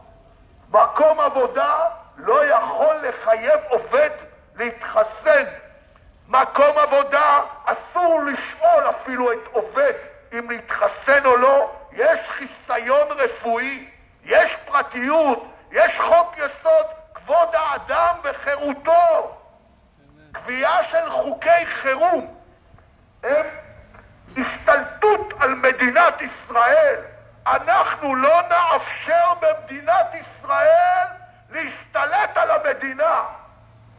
מקום עבודה לא יכול לחייב עובד להתחסן. מקום עבודה אסור לשאול אפילו את עובד אם להתחסן או לא. יש חיסיון רפואי, יש פרטיות, יש חוק יסוד כבוד האדם וחירותו. קביעה של חוקי חירום הם השתלטות על מדינת ישראל. אנחנו לא נאפשר במדינת ישראל להשתלט על המדינה.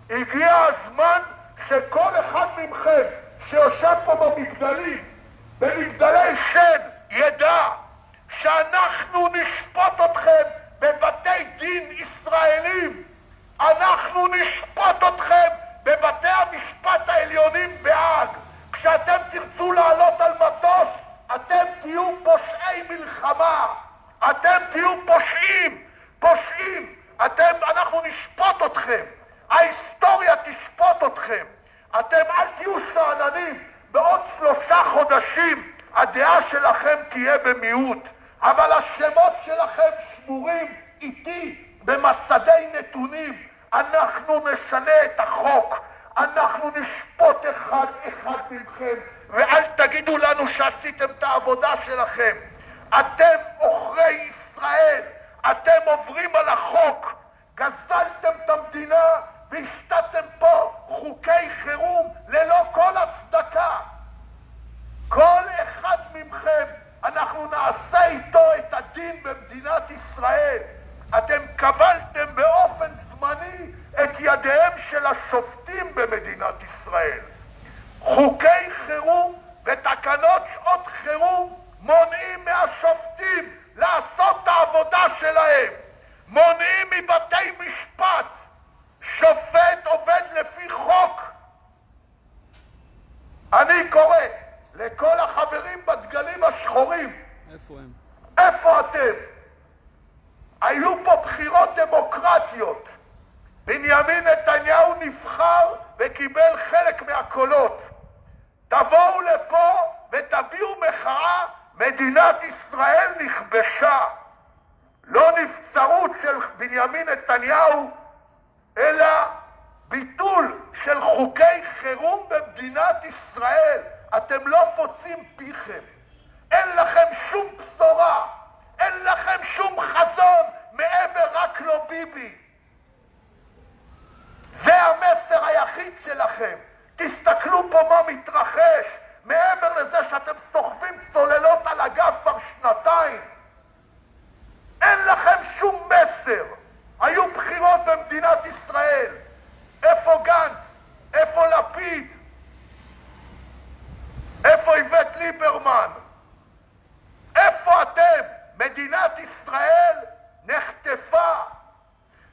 הגיע הזמן שכל אחד מכם שיושב פה במגדלים, במגדלי שן, ידע שאנחנו נשפוט אתכם בבתי דין ישראלים. אנחנו נשפוט אתכם בבתי המשפט העליונים בהאג. כשאתם תרצו לעלות על מטוס, אתם תהיו פושעי מלחמה. אתם תהיו פושעים. אנחנו נשפוט אתכם. ההיסטוריה תשפוט אתכם. אתם אל תהיו שאננים. בעוד 3 חודשים הדעה שלכם תהיה במיעוט. אבל השמות שלכם שמורים איתי במסדי נתונים. אנחנו נשנה את החוק. אנחנו נשפוט אחד מכם, ואל תגידו לנו שעשיתם את העבודה שלכם. אתם עוכרי ישראל, אתם עוברים על החוק, גזלתם את המדינה והשתתם פה חוקי חירום ללא כל הצדקה. כל אחד מכם, אנחנו נעשה איתו את הדין במדינת ישראל. אתם קבלתם באופן זמני את ידיהם של השופטים במדינת ישראל. חוקי חירום ותקנות שעות חירום מונעים מהשופטים לעשות את העבודה שלהם. מונעים מבתי משפט. שופט עובד לפי חוק. אני קורא לכל החברים בדגלים השחורים. איפה הם? איפה אתם? היו פה בחירות דמוקרטיות. בנימין נתניהו נבחר וקיבל חלק מהקולות. תבואו לפה ותביעו מחאה, מדינת ישראל נכבשה. לא נבצרות של בנימין נתניהו, אלא ביטול של חוקי חירום במדינת ישראל. אתם לא פוצים פיכם. אין לכם שום בשורה. אין לכם שום חזון מעבר רק לא ביבי. זה המסר היחיד שלכם. תסתכלו פה מה מתרחש. מעבר לזה שאתם סוחבים צוללות על הגב כבר 2 אין לכם שום מסר. היו בחירות במדינת ישראל. איפה גנץ? איפה לפיד? איפה איווט ליברמן? איפה אתם? מדינת ישראל נחטפה.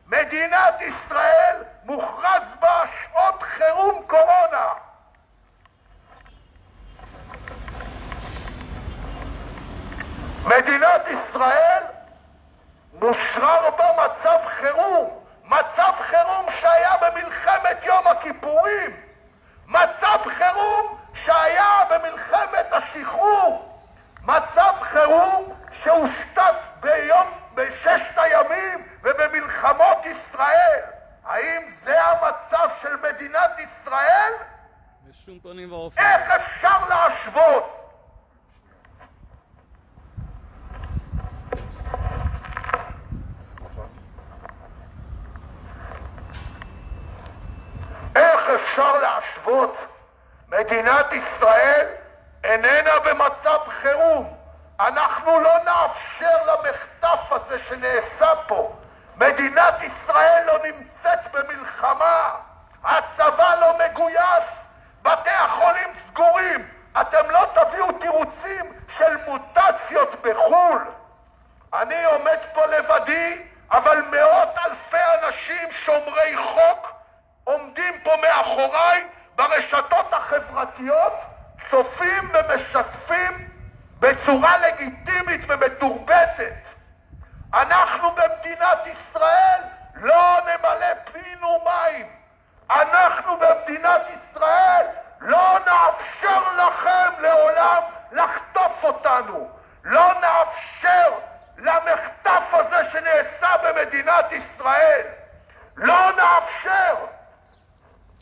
מדינת ישראל מוכרז בה שעות חירום קורונה. מדינת ישראל מושרר בה מצב חירום. מצב חירום שהיה במלחמת יום הכיפורים. מצב חירום שהיה במלחמת השחרור. מצב חירום שהושתת ב6 הימים ובמלחמות ישראל. האם זה המצב של מדינת ישראל? בשום פנים ואופן. איך אפשר להשוות? איך אפשר להשוות? מדינת ישראל איננה במצב חירום. אנחנו לא נאפשר למחטף הזה שנעשה פה. מדינת ישראל לא נמצאת במלחמה. הצבא לא מגויס. בתי החולים סגורים. אתם לא תביאו תירוצים של מוטציות בחול. אני עומד פה לבדי, אבל מאות אלפי אנשים שומרי חוק עומדים פה מאחוריי ברשתות החברתיות, צופים ומשתפים בצורה לגיטימית ומתורבתת. אנחנו במדינת ישראל לא נמלא פינו מים. אנחנו במדינת ישראל לא נאפשר לכם לעולם לחטוף אותנו. לא נאפשר למחטף הזה שנעשה במדינת ישראל. לא נאפשר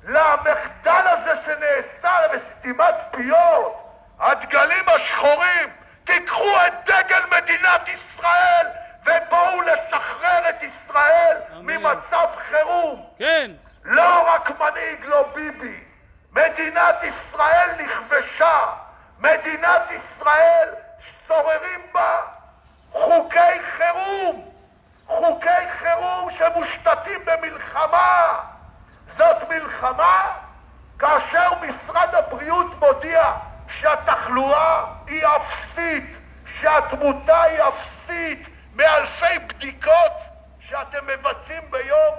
למחדל הזה שנעשה בסתימת פיות. הדגלים השחורים, תיקחו את דגל מדינת ישראל ובואו לשחרר את ישראל ממצב חירום. כן. לא רק מנהיג לא ביבי. מדינת ישראל נכבשה. מדינת ישראל שוררים בה חוקי חירום. חוקי חירום שמושתתים במלחמה. זאת מלחמה כאשר משרד הבריאות מודיע שהתחלואה היא אפסית, שהתמותה היא אפסית, מאלפי בדיקות שאתם מבצעים ביום.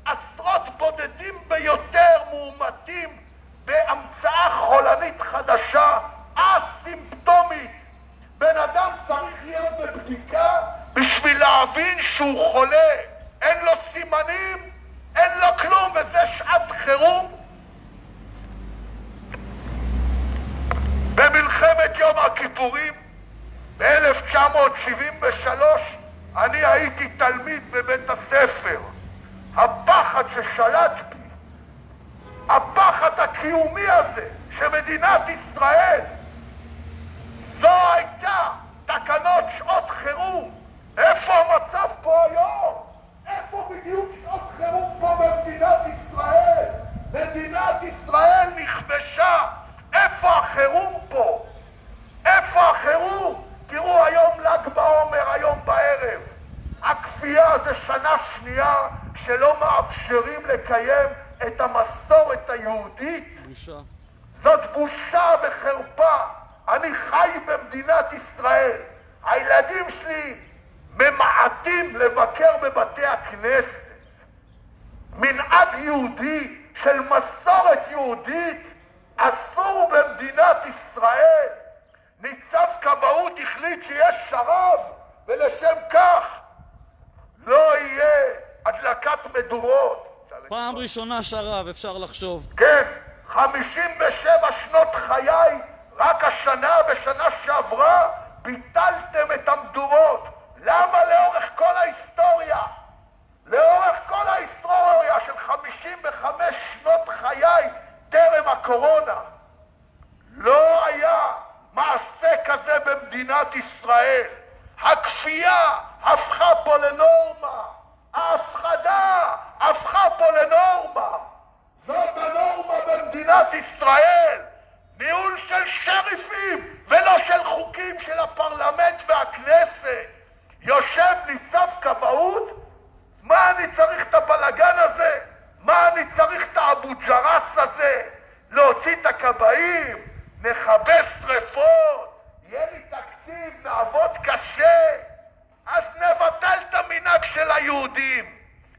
עשרות בודדים ביותר מאומתים בהמצאה חולנית חדשה, אסימפטומית. בן אדם צריך להיות בבדיקה בשביל להבין שהוא חולה. אין לו סימנים, אין לו כלום, וזה שעת חירום. במלחמת יום הכיפורים ב-1973 אני הייתי תלמיד בבית הספר. הפחד ששלט בי, הפחד הקיומי הזה שמדינת ישראל, זו הייתה תקנות שעות חירום. איפה המצב פה היום? איפה בדיוק שעות חירום פה במדינת ישראל? מדינת ישראל נכבשה. איפה החירום פה? איפה החירום? תראו, היום ל"ג בעומר, היום בערב. הכפייה זה שנה שנייה שלא מאפשרים לקיים את המסורת היהודית. בושה. זאת בושה וחרפה. אני חי במדינת ישראל. הילדים שלי ממעטים לבקר בבתי הכנסת. מנהג יהודי של מסורת יהודית אסור במדינת ישראל. ניצב כבאות החליט שיש שרב, ולשם כך לא יהיה הדלקת מדורות. פעם ראשונה שרב, אפשר לחשוב. כן, 57 שנות חיי, רק השנה, בשנה שעברה, ביטלתם את המדורות. למה לאורך כל ההיסטוריה? לאורך כל ההיסטוריה של 55 שנות חיי, טרם הקורונה, לא היה מעשה כזה במדינת ישראל. הכפייה הפכה פה לנורמה. ההפחדה הפכה פה לנורמה. זאת הנורמה במדינת ישראל. ניהול של שריפים ולא של חוקים של הפרלמנט והכנסת. יושב ניצב כבאות, מה אני צריך את הבלגן הזה? מה אני צריך את האבו ג'רס הזה? להוציא את הכבאים, נכבה שריפות, יהיה לי תקציב, נעבוד קשה. אז נבטל את המנהג של היהודים.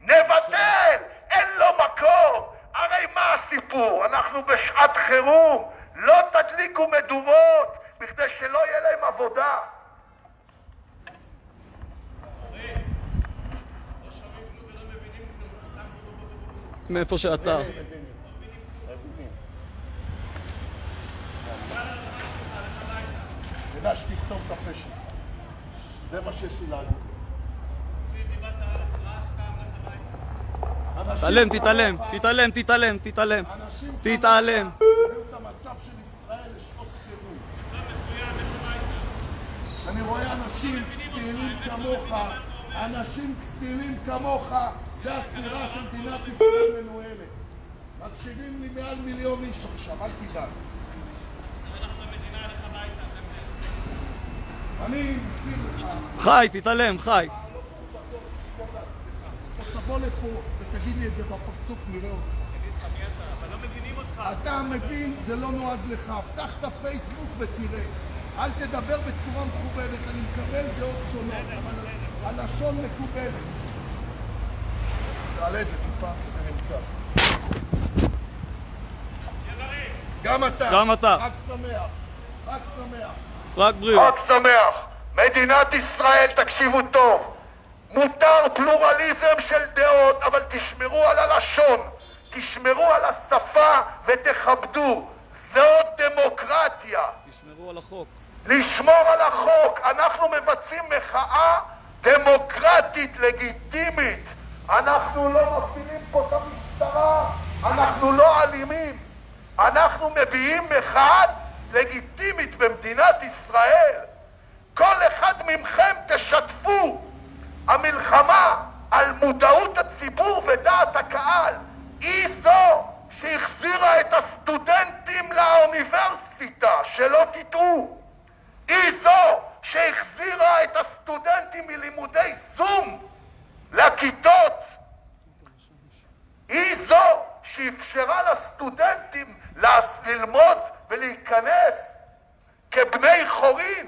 נבטל, אין לו מקום. הרי מה הסיפור? אנחנו בשעת חירום. לא תדליקו מדורות בכדי שלא יהיה להם עבודה. מאיפה שאתה. ידע שתסתום את הפה שלך. זה מה שיש לי להגיד. תתעלם, תתעלם, תתעלם, תתעלם, תתעלם. תתעלם. הביאו את המצב של ישראל לשעות חירום. כשאני רואה אנשים כסילים כמוך, אנשים כסילים כמוך, זה הצורה של מדינת ישראל מנוהלת. מקשיבים לי מעל מיליון איש עכשיו, אל תדאג. אני מזכיר לך. חי, תתעלם, חי. תבוא לפה ותגיד לי את זה בפרצוף, נראה אותך. אבל לא מבינים אותך. אתה מבין, זה לא נועד לך. פתח את הפייסבוק ותראה. אל תדבר בצורה מכובדת, אני מקבל דעות שונות, אבל הלשון מקובלת. תעלה את זה טיפה, כי זה נמצא. גם אתה. גם אתה. חג שמח. חג שמח. רק בריאות. חג שמח. מדינת ישראל, תקשיבו טוב. מותר פלורליזם של דעות, אבל תשמרו על הלשון, תשמרו על השפה ותכבדו. זאת דמוקרטיה. תשמרו על החוק. לשמור על החוק. אנחנו מבצעים מחאה דמוקרטית, לגיטימית. אנחנו לא מפעילים פה את המשטרה, אנחנו לא אלימים. אנחנו מביאים מחאה לגיטימית במדינת ישראל. כל אחד מכם תשתפו. המלחמה על מודעות הציבור ודעת הקהל היא זו שהחזירה את הסטודנטים לאוניברסיטה, שלא תטעו. היא זו שהחזירה את הסטודנטים מלימודי זום לכיתות. היא זו שאפשרה לסטודנטים ללמוד ולהיכנס כבני חורין.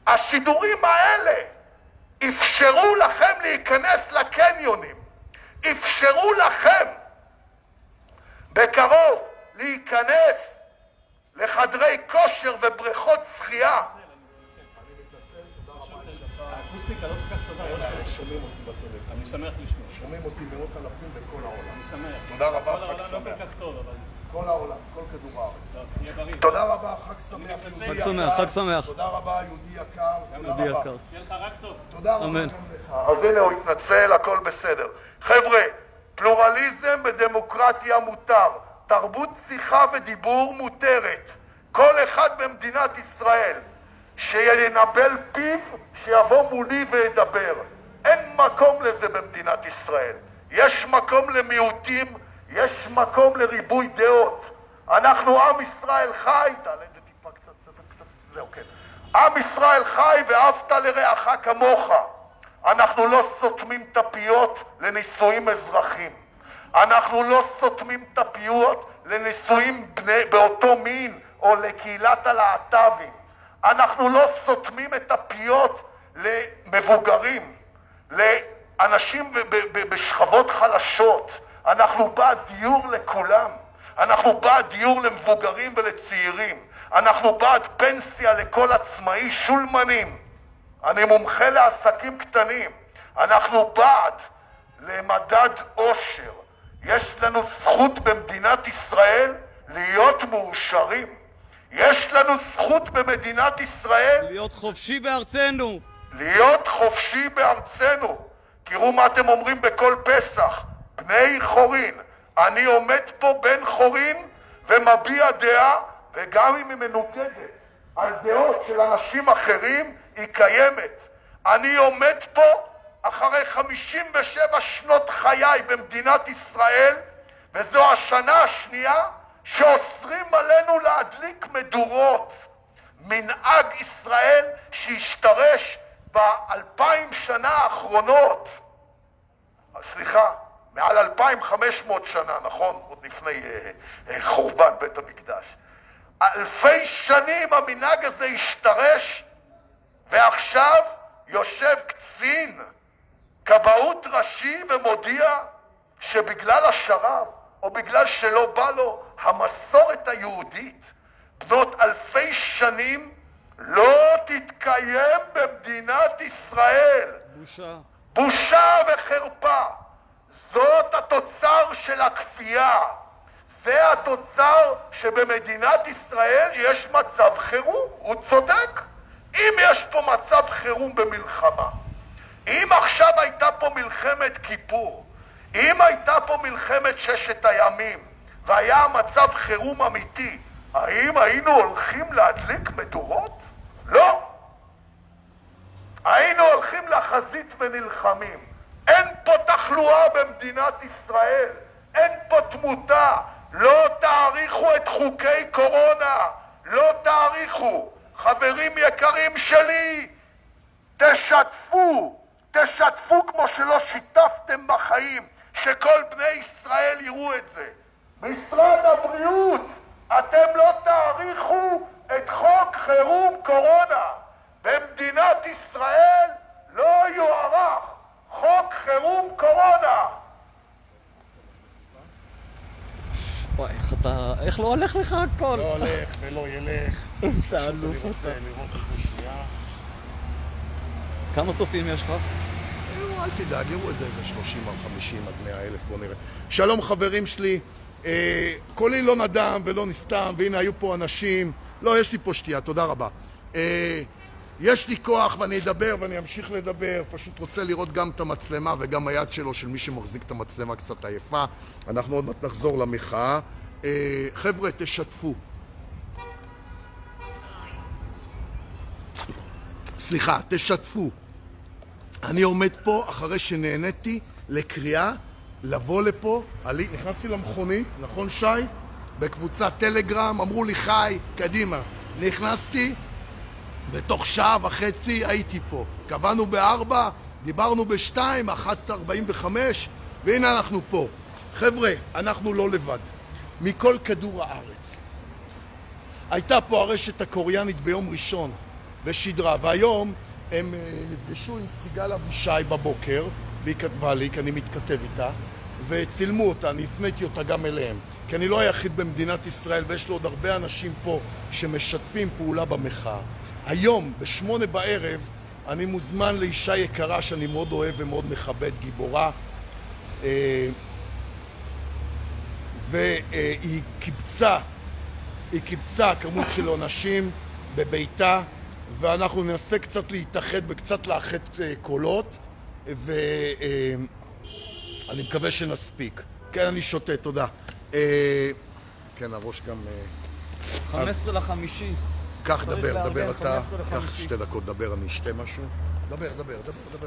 השידורים האלה אפשרו לכם להיכנס לקניונים, אפשרו לכם בקרוב להיכנס לחדרי כושר ובריכות שחייה. האקוסטיקה לא כל כך טובה. שומעים אותי בטלפון. אני שמח לשמוע. שומעים אותי מאות אלפים בכל העולם. אני שמח. תודה רבה, חג כל העולם שמח. לא כל כך טוב, אבל... כל העולם, כל כדור הארץ. תהיה בריא. תודה רבה, חג שמח. חג שמח, חג שמח. תודה רבה, יהודי יקר. יהודי יקר. תהיה לך רק טוב. תודה רבה אמן. גם לך. אז הנה הוא התנצל, הכל בסדר. חבר'ה, פלורליזם בדמוקרטיה מותר. תרבות שיחה ודיבור מותרת. כל אחד במדינת ישראל שינבל פיו, שיבוא מולי וידבר. אין מקום לזה במדינת ישראל. יש מקום למיעוטים, יש מקום לריבוי דעות. אנחנו עם ישראל חי, תעלה את זה טיפה קצת, זהו כן. עם ישראל חי ואהבת לרעך כמוך. אנחנו לא סותמים את הפיות לנישואים אזרחים. אנחנו לא סותמים את הפיות לנישואים באותו מין או לקהילת הלהט"בים. אנחנו לא סותמים את הפיות למבוגרים, לאנשים בשכבות חלשות. אנחנו בעד דיור לכולם. אנחנו בעד דיור למבוגרים ולצעירים. אנחנו בעד פנסיה לכל עצמאי, שולמנים. אני מומחה לעסקים קטנים. אנחנו בעד למדד עושר. יש לנו זכות במדינת ישראל להיות מאושרים. יש לנו זכות במדינת ישראל להיות חופשי בארצנו. להיות חופשי בארצנו. תראו מה אתם אומרים בכל פסח. בני חורין. אני עומד פה בן חורין ומביע דעה, וגם אם היא מנוגדת על דעות של אנשים אחרים, היא קיימת. אני עומד פה אחרי 57 שנות חיי במדינת ישראל, וזו השנה השנייה שאוסרים עלינו להדליק מדורות. מנהג ישראל שהשתרש ב2000 שנה האחרונות, סליחה, מעל 2500 שנה, נכון? עוד לפני חורבן בית המקדש. אלפי שנים המנהג הזה השתרש, ועכשיו יושב קצין כבאות ראשי ומודיע שבגלל השרב, או בגלל שלא בא לו, המסורת היהודית בנות אלפי שנים לא תתקיים במדינת ישראל. בושה. בושה וחרפה. זאת התוצר של הכפייה. זה התוצר שבמדינת ישראל יש מצב חירום. הוא צודק. אם יש פה מצב חירום במלחמה, אם עכשיו הייתה פה מלחמת כיפור, אם הייתה פה מלחמת ששת הימים, והיה מצב חירום אמיתי, האם היינו הולכים להדליק מדורות? לא. היינו הולכים לחזית ונלחמים. אין פה תחלואה במדינת ישראל. אין פה תמותה. לא תאריכו את חוקי קורונה. לא תאריכו. חברים יקרים שלי, תשתפו. תשתפו כמו שלא שיתפתם בחיים. שכל בני ישראל יראו את זה. משרד הבריאות, אתם לא תאריכו את חוק חירום קורונה. במדינת ישראל לא יוארך חוק חירום קורונה. וואי, איך לא הולך לך הכל? לא הולך ולא ילך. אתה אלוף אני רוצה לראות את זה שנייה. כמה צופים יש לך? אל תדאג, יראו איזה 30 על 50 עד 100 אלף, בוא נראה. שלום חברים שלי, קולי לא נדם ולא נסתם, והנה היו פה אנשים. לא, יש לי פה שתייה, תודה רבה. יש לי כוח ואני אדבר ואני אמשיך לדבר, פשוט רוצה לראות גם את המצלמה וגם היד שלו של מי שמחזיק את המצלמה קצת עייפה. אנחנו עוד מעט נחזור למחאה. חבר'ה, תשתפו. סליחה, תשתפו. אני עומד פה אחרי שנהניתי לקריאה לבוא לפה, נכנסתי למכונית, נכון שי? בקבוצת טלגרם, אמרו לי חי, קדימה. נכנסתי, בתוך שעה וחצי הייתי פה. קבענו ב4, דיברנו ב2, 1:45, והנה אנחנו פה. חבר'ה, אנחנו לא לבד. מכל כדור הארץ. הייתה פה הרשת הקוריאנית ביום ראשון ושידרה, והיום הם נפגשו עם סיגל אבישי בבוקר, והיא כתבה לי, כי אני מתכתב איתה, וצילמו אותה, אני הפניתי אותה גם אליהם. כי אני לא היחיד במדינת ישראל, ויש לו עוד הרבה אנשים פה שמשתפים פעולה במחאה. היום, ב8 בערב, אני מוזמן לאישה יקרה שאני מאוד אוהב ומאוד מכבד, גיבורה, והיא קיבצה כמות של אנשים בביתה, ואנחנו ננסה קצת להתאחד וקצת לאחד קולות, ואני מקווה שנספיק. כן, אני שותה, תודה. כן, הראש גם... 15/5. כך, דבר אתה, קח 2 דקות, דבר, אני אשתה משהו. דבר.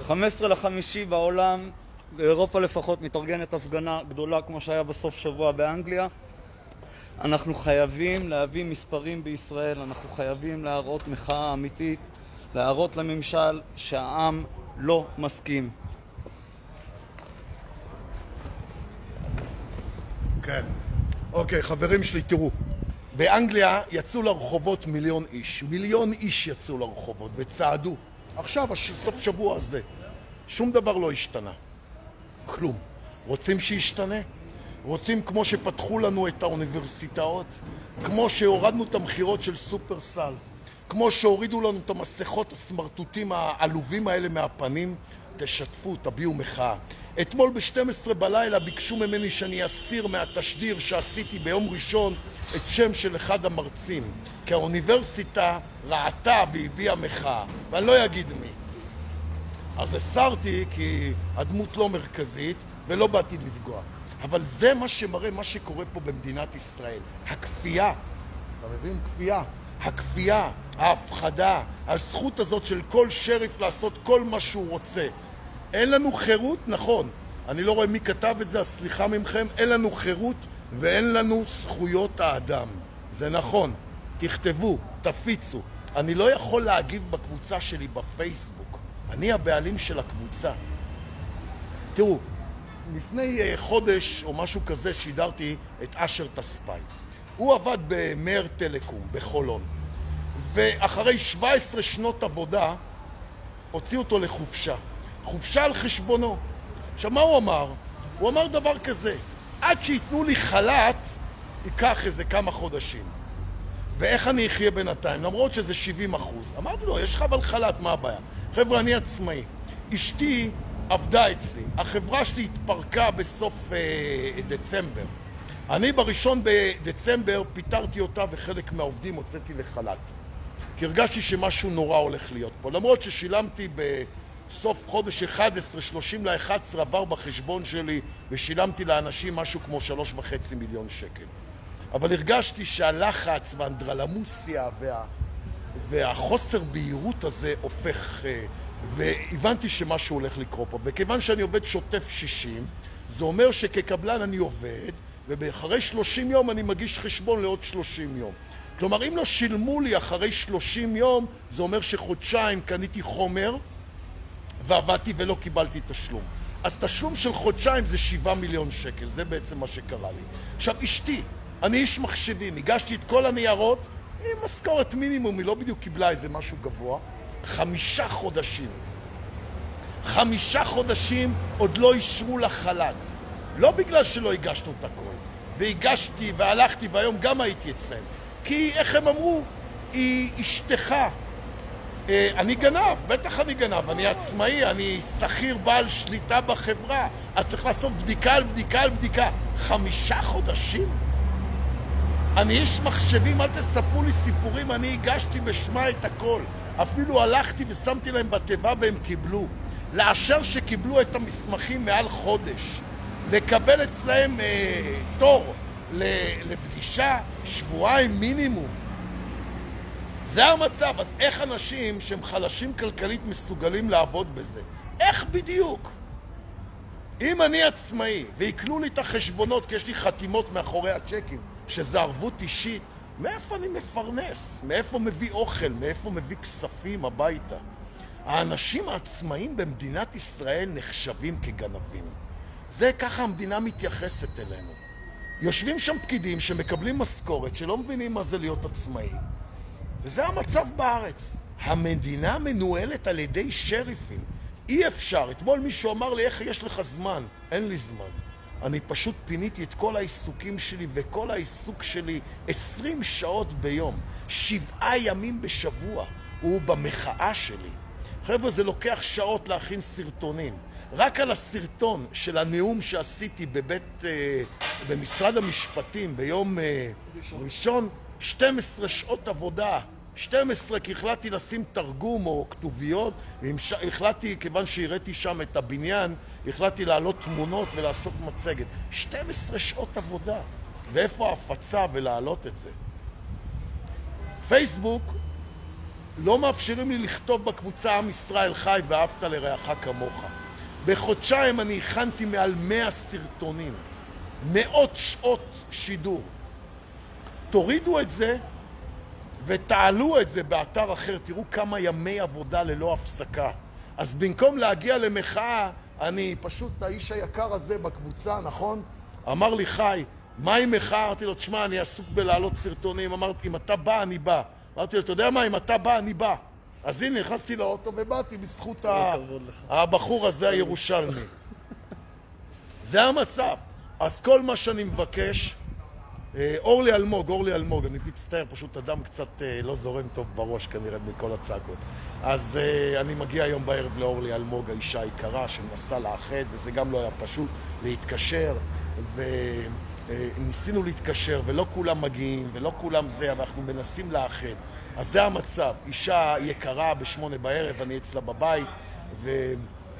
15/5 בעולם, באירופה לפחות, מתארגנת הפגנה גדולה כמו שהיה בסוף שבוע באנגליה. אנחנו חייבים להביא מספרים בישראל, אנחנו חייבים להראות מחאה אמיתית, להראות לממשל שהעם לא מסכים. כן. אוקיי, חברים שלי, תראו. באנגליה יצאו לרחובות 1,000,000 איש. 1,000,000 איש יצאו לרחובות וצעדו. עכשיו, סוף שבוע הזה. שום דבר לא השתנה. כלום. רוצים שישתנה? רוצים כמו שפתחו לנו את האוניברסיטאות? כמו שהורדנו את המחירות של סופרסל? כמו שהורידו לנו את המסכות הסמרטוטים העלובים האלה מהפנים? תשתפו, תביאו מחאה. אתמול ב-12 בלילה ביקשו ממני שאני אסיר מהתשדיר שעשיתי ביום ראשון את שם של אחד המרצים, כי האוניברסיטה ראתה והביעה מחאה, ואני לא אגיד מי. אז הסרתי כי הדמות לא מרכזית ולא באתי לפגוע. אבל זה מה שמראה מה שקורה פה במדינת ישראל. הכפייה, אתה מבין? הכפייה, ההפחדה, הזכות הזאת של כל שריף לעשות כל מה שהוא רוצה. אין לנו חירות, נכון. אני לא רואה מי כתב את זה, אז סליחה ממכם. אין לנו חירות ואין לנו זכויות האדם. זה נכון. תכתבו, תפיצו. אני לא יכול להגיב בקבוצה שלי בפייסבוק. אני הבעלים של הקבוצה. תראו, לפני חודש או משהו כזה שידרתי את אשר תספאי. הוא עבד במאיר טלקום בחולון, ואחרי 17 שנות עבודה הוציאו אותו לחופשה. חופשה על חשבונו. עכשיו, מה הוא אמר? הוא אמר דבר כזה: עד שיתנו לי חל"ת ייקח איזה כמה חודשים. ואיך אני אחיה בינתיים? למרות שזה 70%. אמרתי לו, יש לך אבל חל"ת, מה הבעיה? חבר'ה, אני עצמאי. אשתי עבדה אצלי. החברה שלי התפרקה בסוף דצמבר. אני ב1 בדצמבר פיטרתי אותה וחלק מהעובדים הוצאתי לחל"ת. כי הרגשתי שמשהו נורא הולך להיות פה. למרות ששילמתי בסוף חודש 11, 30/11 עבר בחשבון שלי ושילמתי לאנשים משהו כמו 3.5 מיליון שקל. אבל הרגשתי שהלחץ והאנדרלמוסיה והחוסר בהירות הזה הופך, והבנתי שמשהו הולך לקרות פה. וכיוון שאני עובד שוטף 60, זה אומר שכקבלן אני עובד, ובאחרי 30 יום אני מגיש חשבון לעוד 30 יום. כלומר, אם לא שילמו לי אחרי 30 יום, זה אומר שחודשיים קניתי חומר ועבדתי ולא קיבלתי תשלום. אז תשלום של חודשיים זה 7 מיליון שקל, זה בעצם מה שקרה לי. עכשיו, אשתי, אני איש מחשבים, הגשתי את כל הניירות, עם משכורת מינימום, היא לא בדיוק קיבלה איזה משהו גבוה, 5 חודשים. 5 חודשים עוד לא אישרו לחל"ת. לא בגלל שלא הגשנו את הכל. והגשתי והלכתי והיום גם הייתי אצלם. כי איך הם אמרו? היא אשתך. אני גנב, בטח אני גנב, אני עצמאי, אני שכיר בעל שליטה בחברה. אז צריך לעשות בדיקה על בדיקה על בדיקה. 5 חודשים? אני איש מחשבים, אל תספרו לי סיפורים, אני הגשתי בשמה את הכל. אפילו הלכתי ושמתי להם בתיבה והם קיבלו. לאשר שקיבלו את המסמכים מעל חודש. לקבל אצלהם תור לפגישה, 2 שבועות מינימום. זה המצב. אז איך אנשים שהם חלשים כלכלית מסוגלים לעבוד בזה? איך בדיוק? אם אני עצמאי ויקנו לי את החשבונות כי יש לי חתימות מאחורי הצ'קים, שזה ערבות אישית, מאיפה אני מפרנס? מאיפה מביא אוכל? מאיפה מביא כספים הביתה? האנשים העצמאיים במדינת ישראל נחשבים כגנבים. זה ככה המדינה מתייחסת אלינו. יושבים שם פקידים שמקבלים משכורת, שלא מבינים מה זה להיות עצמאי. וזה המצב בארץ. המדינה מנוהלת על ידי שריפים. אי אפשר. אתמול מישהו אמר לי, איך יש לך זמן? אין לי זמן. אני פשוט פיניתי את כל העיסוקים שלי, וכל העיסוק שלי 20 שעות ביום, 7 ימים בשבוע, הוא במחאה שלי. חבר'ה, זה לוקח שעות להכין סרטונים. רק על הסרטון של הנאום שעשיתי במשרד המשפטים ביום ראשון, 12 שעות עבודה. 12 כי החלטתי לשים תרגום או כתוביות, והחלטתי, כיוון שהראיתי שם את הבניין, החלטתי להעלות תמונות ולעשות מצגת. 12 שעות עבודה. ואיפה ההפצה ולהעלות את זה? פייסבוק לא מאפשרים לי לכתוב בקבוצה עם ישראל חי ואהבת לרעך כמוך. בחודשיים אני הכנתי מעל 100 סרטונים, 100 שעות שידור. תורידו את זה ותעלו את זה באתר אחר, תראו כמה ימי עבודה ללא הפסקה. אז במקום להגיע למחאה, אני פשוט, האיש היקר הזה בקבוצה, נכון? אמר לי, חי, מה עם מחאה? אמרתי לו, תשמע, אני עסוק בלהעלות סרטונים. אמרתי, אם אתה בא, אני בא. אמרתי לו, אתה יודע מה? אם אתה בא, אני בא. אז הנה, נכנסתי לאוטו ובאתי בזכות הבחור הזה הירושלמי. זה המצב. אז כל מה שאני מבקש, אורלי אלמוג, אני מצטער, פשוט אדם קצת לא זורם טוב בראש כנראה מכל הצעקות. אז אני מגיע היום בערב לאורלי אלמוג, האישה היקרה שמנסה לאחד, וזה גם לא היה פשוט להתקשר, וניסינו להתקשר, ולא כולם מגיעים, ולא כולם זה, אבל אנחנו מנסים לאחד. אז זה המצב, אישה יקרה ב8 בערב, אני אצלה בבית,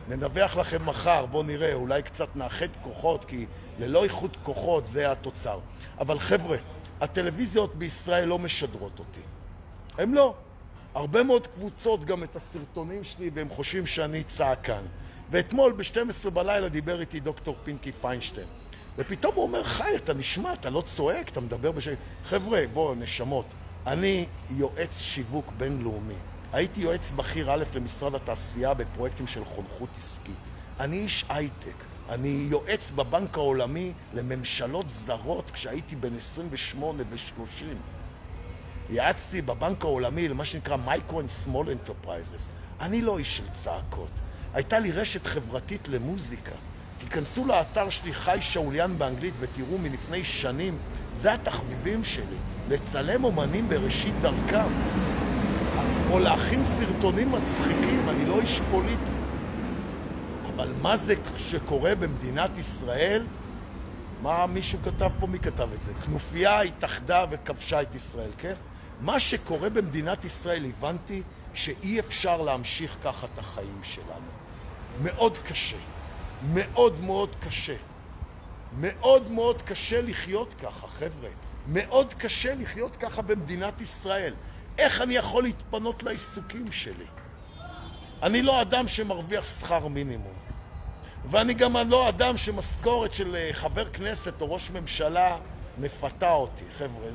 ונדווח לכם מחר, בואו נראה, אולי קצת נאחד כוחות, כי ללא איחוד כוחות זה התוצר. אבל חבר'ה, הטלוויזיות בישראל לא משדרות אותי. הם לא. הרבה מאוד קבוצות גם את הסרטונים שלי, והם חושבים שאני צעקן. ואתמול ב12 בלילה דיבר איתי דוקטור פינקי פיינשטיין. ופתאום הוא אומר, חי, אתה נשמע, אתה לא צועק, אתה מדבר בשביל... חבר'ה, בואו, נשמות. אני יועץ שיווק בינלאומי. הייתי יועץ בכיר א' למשרד התעשייה בפרויקטים של חונכות עסקית. אני איש הייטק. אני יועץ בבנק העולמי לממשלות זרות כשהייתי בין 28 ו-30. יעצתי בבנק העולמי למה שנקרא Micro and Small Enterprises. אני לא איש של צעקות. הייתה לי רשת חברתית למוזיקה. תיכנסו לאתר שלי חי שאוליאן באנגלית ותראו מלפני שנים, זה התחביבים שלי. לצלם אומנים בראשית דרכם. או להכין סרטונים מצחיקים, אני לא איש פוליטי. אבל מה זה שקורה במדינת ישראל? מה מישהו כתב פה? מי כתב את זה? כנופיה התאחדה וכבשה את ישראל, כן? מה שקורה במדינת ישראל, הבנתי שאי אפשר להמשיך ככה את החיים שלנו. מאוד קשה. מאוד מאוד קשה. מאוד מאוד קשה לחיות ככה, חבר'ה. מאוד קשה לחיות ככה במדינת ישראל. איך אני יכול להתפנות לעיסוקים שלי? אני לא אדם שמרוויח שכר מינימום. ואני גם לא אדם שמשכורת של חבר כנסת או ראש ממשלה מפתה אותי. חבר'ה,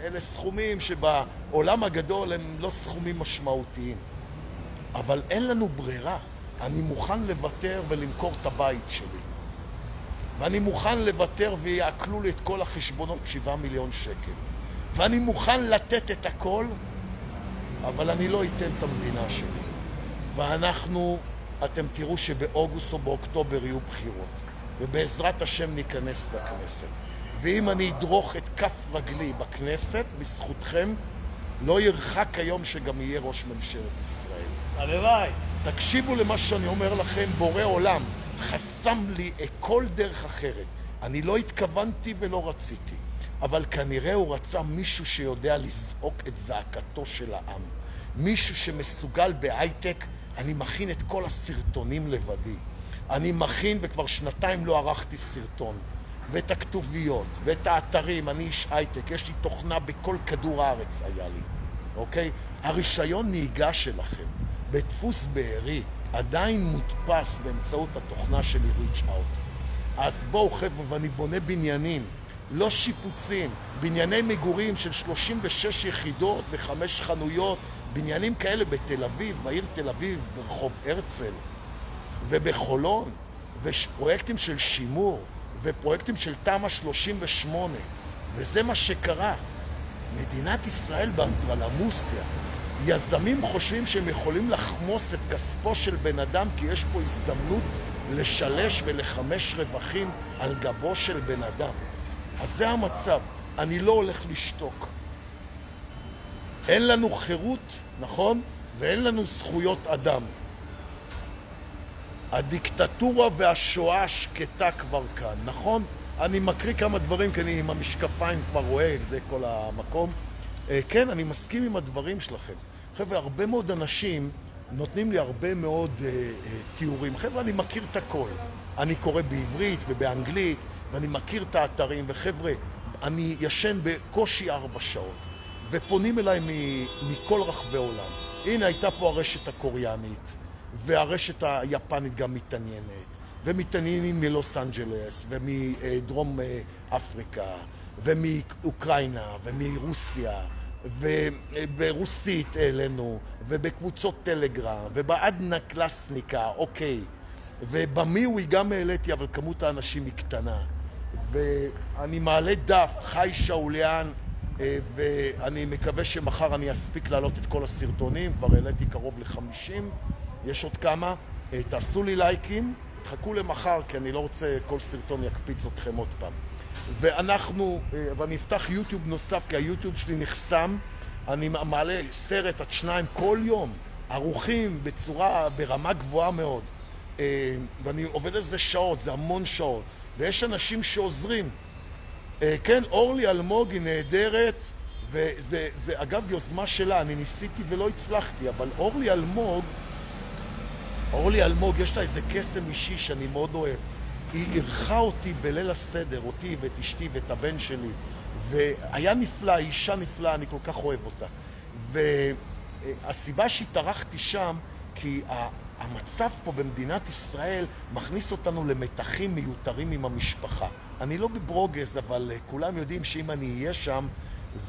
אלה סכומים שבעולם הגדול הם לא סכומים משמעותיים. אבל אין לנו ברירה. אני מוכן לוותר ולמכור את הבית שלי. ואני מוכן לוותר ויעקלו לי את כל החשבונות 7 מיליון שקל. ואני מוכן לתת את הכל, אבל אני לא אתן את המדינה שלי. ואנחנו, אתם תראו שבאוגוסט או באוקטובר יהיו בחירות. ובעזרת השם ניכנס לכנסת. ואם אני אדרוך את כף רגלי בכנסת, בזכותכם, לא ירחק היום שגם יהיה ראש ממשלת ישראל. הלוואי. תקשיבו למה שאני אומר לכם, בורא עולם חסם לי כל דרך אחרת. אני לא התכוונתי ולא רציתי, אבל כנראה הוא רצה מישהו שיודע לזעוק את זעקתו של העם. מישהו שמסוגל בהייטק. אני מכין את כל הסרטונים לבדי. אני מכין, וכבר 2 לא ערכתי סרטון. ואת הכתוביות, ואת האתרים, אני איש הייטק, יש לי תוכנה בכל כדור הארץ היה לי, אוקיי? הרישיון נהיגה שלכם, בדפוס בארי, עדיין מודפס באמצעות התוכנה שלי Reach Out. אז בואו חבר'ה, ואני בונה בניינים, לא שיפוצים, בנייני מגורים של 36 יחידות ו5 חנויות, בניינים כאלה בתל אביב, בעיר תל אביב, ברחוב הרצל, ובחולון, ופרויקטים של שימור, ופרויקטים של תמ"א 38, וזה מה שקרה. מדינת ישראל באנדרלמוסיה, יזמים חושבים שהם יכולים לחמוס את כספו של בן אדם כי יש פה הזדמנות לשלש ולחמש רווחים על גבו של בן אדם. אז זה המצב. אני לא הולך לשתוק. אין לנו חירות, נכון? ואין לנו זכויות אדם. הדיקטטורה והשואה השקטה כבר כאן, נכון? אני מקריא כמה דברים, כי אני עם המשקפיים כבר רואה, זה כל המקום. כן, אני מסכים עם הדברים שלכם. חבר'ה, הרבה מאוד אנשים נותנים לי הרבה מאוד תיאורים. חבר'ה, אני מכיר את הכל. אני קורא בעברית ובאנגלית, ואני מכיר את האתרים, וחבר'ה, אני ישן בקושי 4 שעות, ופונים אליי מכל רחבי עולם. הנה, הייתה פה הרשת הקוריאנית, והרשת היפנית גם מתעניינת, ומתעניינים מלוס אנג'לס, ומדרום אפריקה, ומאוקראינה, ומרוסיה, וברוסית אלינו, ובקבוצות טלגרם, ובאדנה קלאסניקה, אוקיי. ובמיווי גם העליתי, אבל כמות האנשים היא קטנה. ואני מעלה דף, חי שאוליאן, ואני מקווה שמחר אני אספיק להעלות את כל הסרטונים, כבר העליתי קרוב ל50, יש עוד כמה. תעשו לי לייקים, תחכו למחר, כי אני לא רוצה כל סרטון יקפיץ אתכם עוד פעם. ואני אפתח יוטיוב נוסף, כי היוטיוב שלי נחסם. אני מעלה סרט עד 2 כל יום, ערוכים ברמה גבוהה מאוד. ואני עובד על זה שעות, זה המון שעות. ויש אנשים שעוזרים. כן, אורלי אלמוג היא נהדרת, וזה אגב יוזמה שלה, אני ניסיתי ולא הצלחתי, אבל אורלי אלמוג יש לה איזה קסם אישי שאני מאוד אוהב. היא אירחה אותי בליל הסדר, אותי ואת אשתי ואת הבן שלי, והיה נפלא, אישה נפלאה, אני כל כך אוהב אותה. והסיבה שהתארחתי שם, כי המצב פה במדינת ישראל מכניס אותנו למתחים מיותרים עם המשפחה. אני לא בברוגז, אבל כולם יודעים שאם אני אהיה שם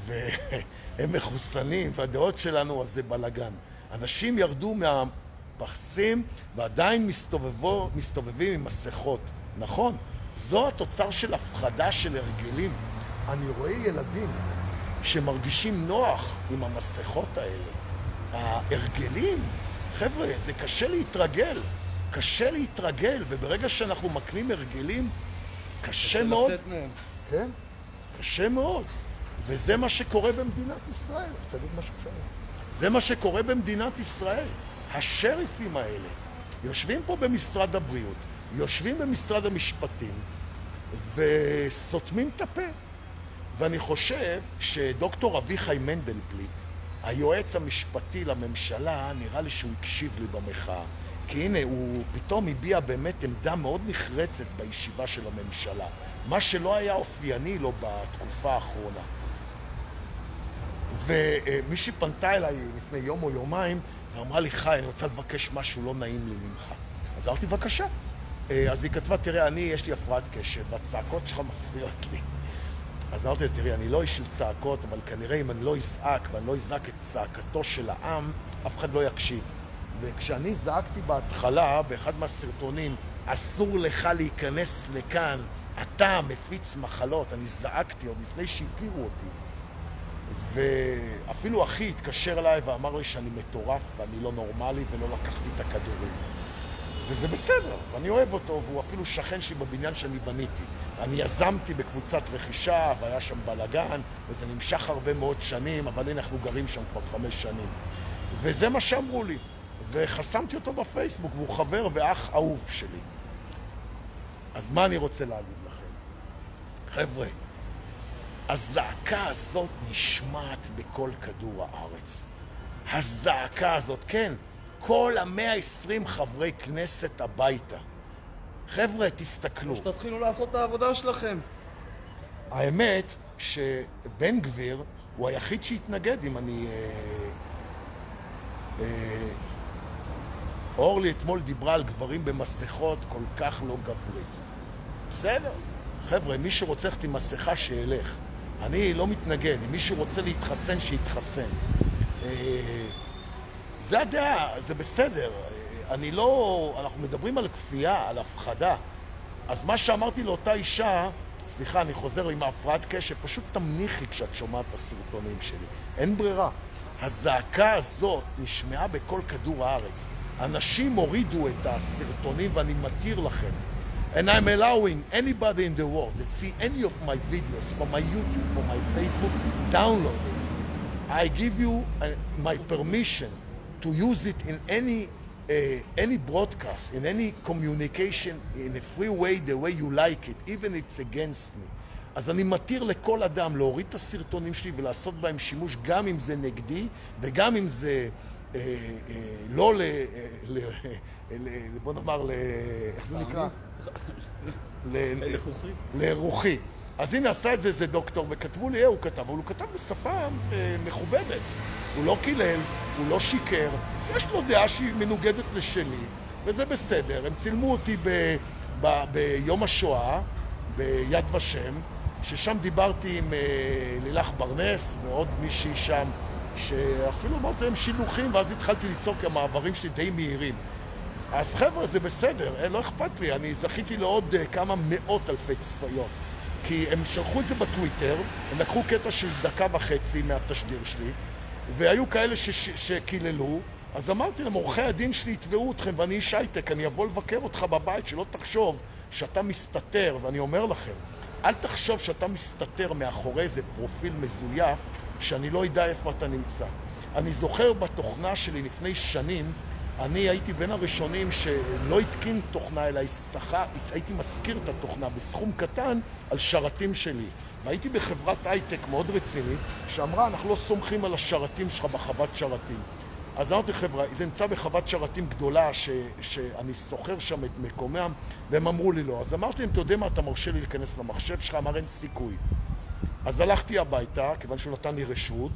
והם מחוסנים והדעות שלנו, אז זה בלגן. אנשים ירדו מהפחסים ועדיין מסתובבים עם מסכות. נכון, זו התוצר של הפחדה של הרגלים. אני רואה ילדים שמרגישים נוח עם המסכות האלה. ההרגלים, חבר'ה, זה קשה להתרגל, וברגע שאנחנו מקנים הרגלים, קשה מאוד. לצאת מהם. כן, קשה מאוד. וזה מה שקורה במדינת ישראל. רוצה להגיד משהו שם? זה מה שקורה במדינת ישראל. השריפים האלה יושבים פה במשרד הבריאות, יושבים במשרד המשפטים, וסותמים את הפה. ואני חושב שדוקטור אביחי מנדלבליט, היועץ המשפטי לממשלה, נראה לי שהוא הקשיב לי במחאה. כי הנה, הוא פתאום הביע באמת עמדה מאוד נחרצת בישיבה של הממשלה. מה שלא היה אופייני לו בתקופה האחרונה. ומי שפנתה אליי לפני יום או יומיים, ואמרה לי, חי, אני רוצה לבקש משהו לא נעים לי ממך. אז אמרתי, בבקשה. אז היא כתבה, תראה, יש לי הפרעת קשב, והצעקות שלך מפריעות לי. אז אמרתי, תראי, אני לא איש של צעקות, אבל כנראה אם אני לא אזעק ואני לא אזעק את צעקתו של העם, אף אחד לא יקשיב. וכשאני זעקתי בהתחלה, באחד מהסרטונים, אסור לך להיכנס לכאן, אתה מפיץ מחלות, אני זעקתי עוד לפני שהכירו אותי. ואפילו אחי התקשר אליי ואמר לי שאני מטורף ואני לא נורמלי ולא לקחתי את הכדורים. וזה בסדר, ואני אוהב אותו, והוא אפילו שכן שלי בבניין שאני בניתי. אני יזמתי בקבוצת רכישה, והיה שם בלגן, וזה נמשך הרבה מאוד שנים, אבל הנה אנחנו גרים שם כבר 5 שנים. וזה מה שאמרו לי. וחסמתי אותו בפייסבוק, והוא חבר ואח אהוב שלי. אז מה אני רוצה להגיד לכם? חבר'ה, הזעקה הזאת נשמעת בכל כדור הארץ. הזעקה הזאת, כן, כל 120 חברי כנסת הביתה. חבר'ה, תסתכלו. שתתחילו לעשות את העבודה שלכם. האמת שבן גביר הוא היחיד שהתנגד, אם אני... אורלי אתמול דיברה על גברים במסכות כל כך לא גברי. בסדר. חבר'ה, מי שרוצה ללכת עם מסכה שילך. אני לא מתנגד. אם מישהו רוצה להתחסן, שיתחסן. זה הדעה, זה בסדר. אנחנו מדברים על כפייה, על הפחדה. אז מה שאמרתי לאותה אישה, סליחה, אני חוזר עם ההפרעת קשב, פשוט תמניחי כשאת שומעת את הסרטונים שלי. אין ברירה. הזעקה הזאת נשמעה בכל כדור הארץ. אנשים הורידו את הסרטונים ואני מתיר לכם. And I'm allowing anybody in the world that see any of my videos from my YouTube, from my Facebook, download it. I give you my permission to use it in any broadcast, in any communication, in a free way, the way you like it, even if it's against me. אז אני מתיר לכל אדם להוריד את הסרטונים שלי ולעשות בהם שימוש גם אם זה נגדי וגם אם זה לא בוא נאמר, איך זה נקרא? לרוחי. אז הנה עשה את זה דוקטור וכתבו לי, הוא כתב, אבל הוא כתב בשפה מכובדת. הוא לא קילל, הוא לא שיקר, יש לו דעה שהיא מנוגדת לשלי, וזה בסדר. הם צילמו אותי ביום השואה, ביד ושם, ששם דיברתי עם לילך ברנס ועוד מישהי שם, שאפילו אמרתי להם שילוחים, ואז התחלתי ליצור כי המעברים שלי די מהירים. אז חבר'ה, זה בסדר, לא אכפת לי, אני זכיתי לעוד כמה מאות אלפי צפיות. כי הם שלחו את זה בטוויטר, הם לקחו קטע של 1.5 דקות מהתשדיר שלי, והיו כאלה שקיללו, אז אמרתי להם, עורכי הדין שלי יתבעו אתכם ואני איש הייטק, אני אבוא לבקר אותך בבית, שלא תחשוב שאתה מסתתר, ואני אומר לכם, אל תחשוב שאתה מסתתר מאחורי איזה פרופיל מזויף, שאני לא יודע איפה אתה נמצא. אני זוכר בתוכנה שלי לפני שנים, אני הייתי בין הראשונים שלא התקין תוכנה, אלא הייתי מזכיר את התוכנה בסכום קטן על שרתים שלי. והייתי בחברת הייטק מאוד רצינית, שאמרה, אנחנו לא סומכים על השרתים שלך בחוות שרתים. אז אמרתי, חבר'ה, זה נמצא בחוות שרתים גדולה שאני סוחר שם את מקומם, והם אמרו לי לא. אז אמרתי להם, אתה יודע מה, אתה מרשה לי להיכנס למחשב שלך? אמר, אין סיכוי. אז הלכתי הביתה, כיוון שהוא נתן לי רשות,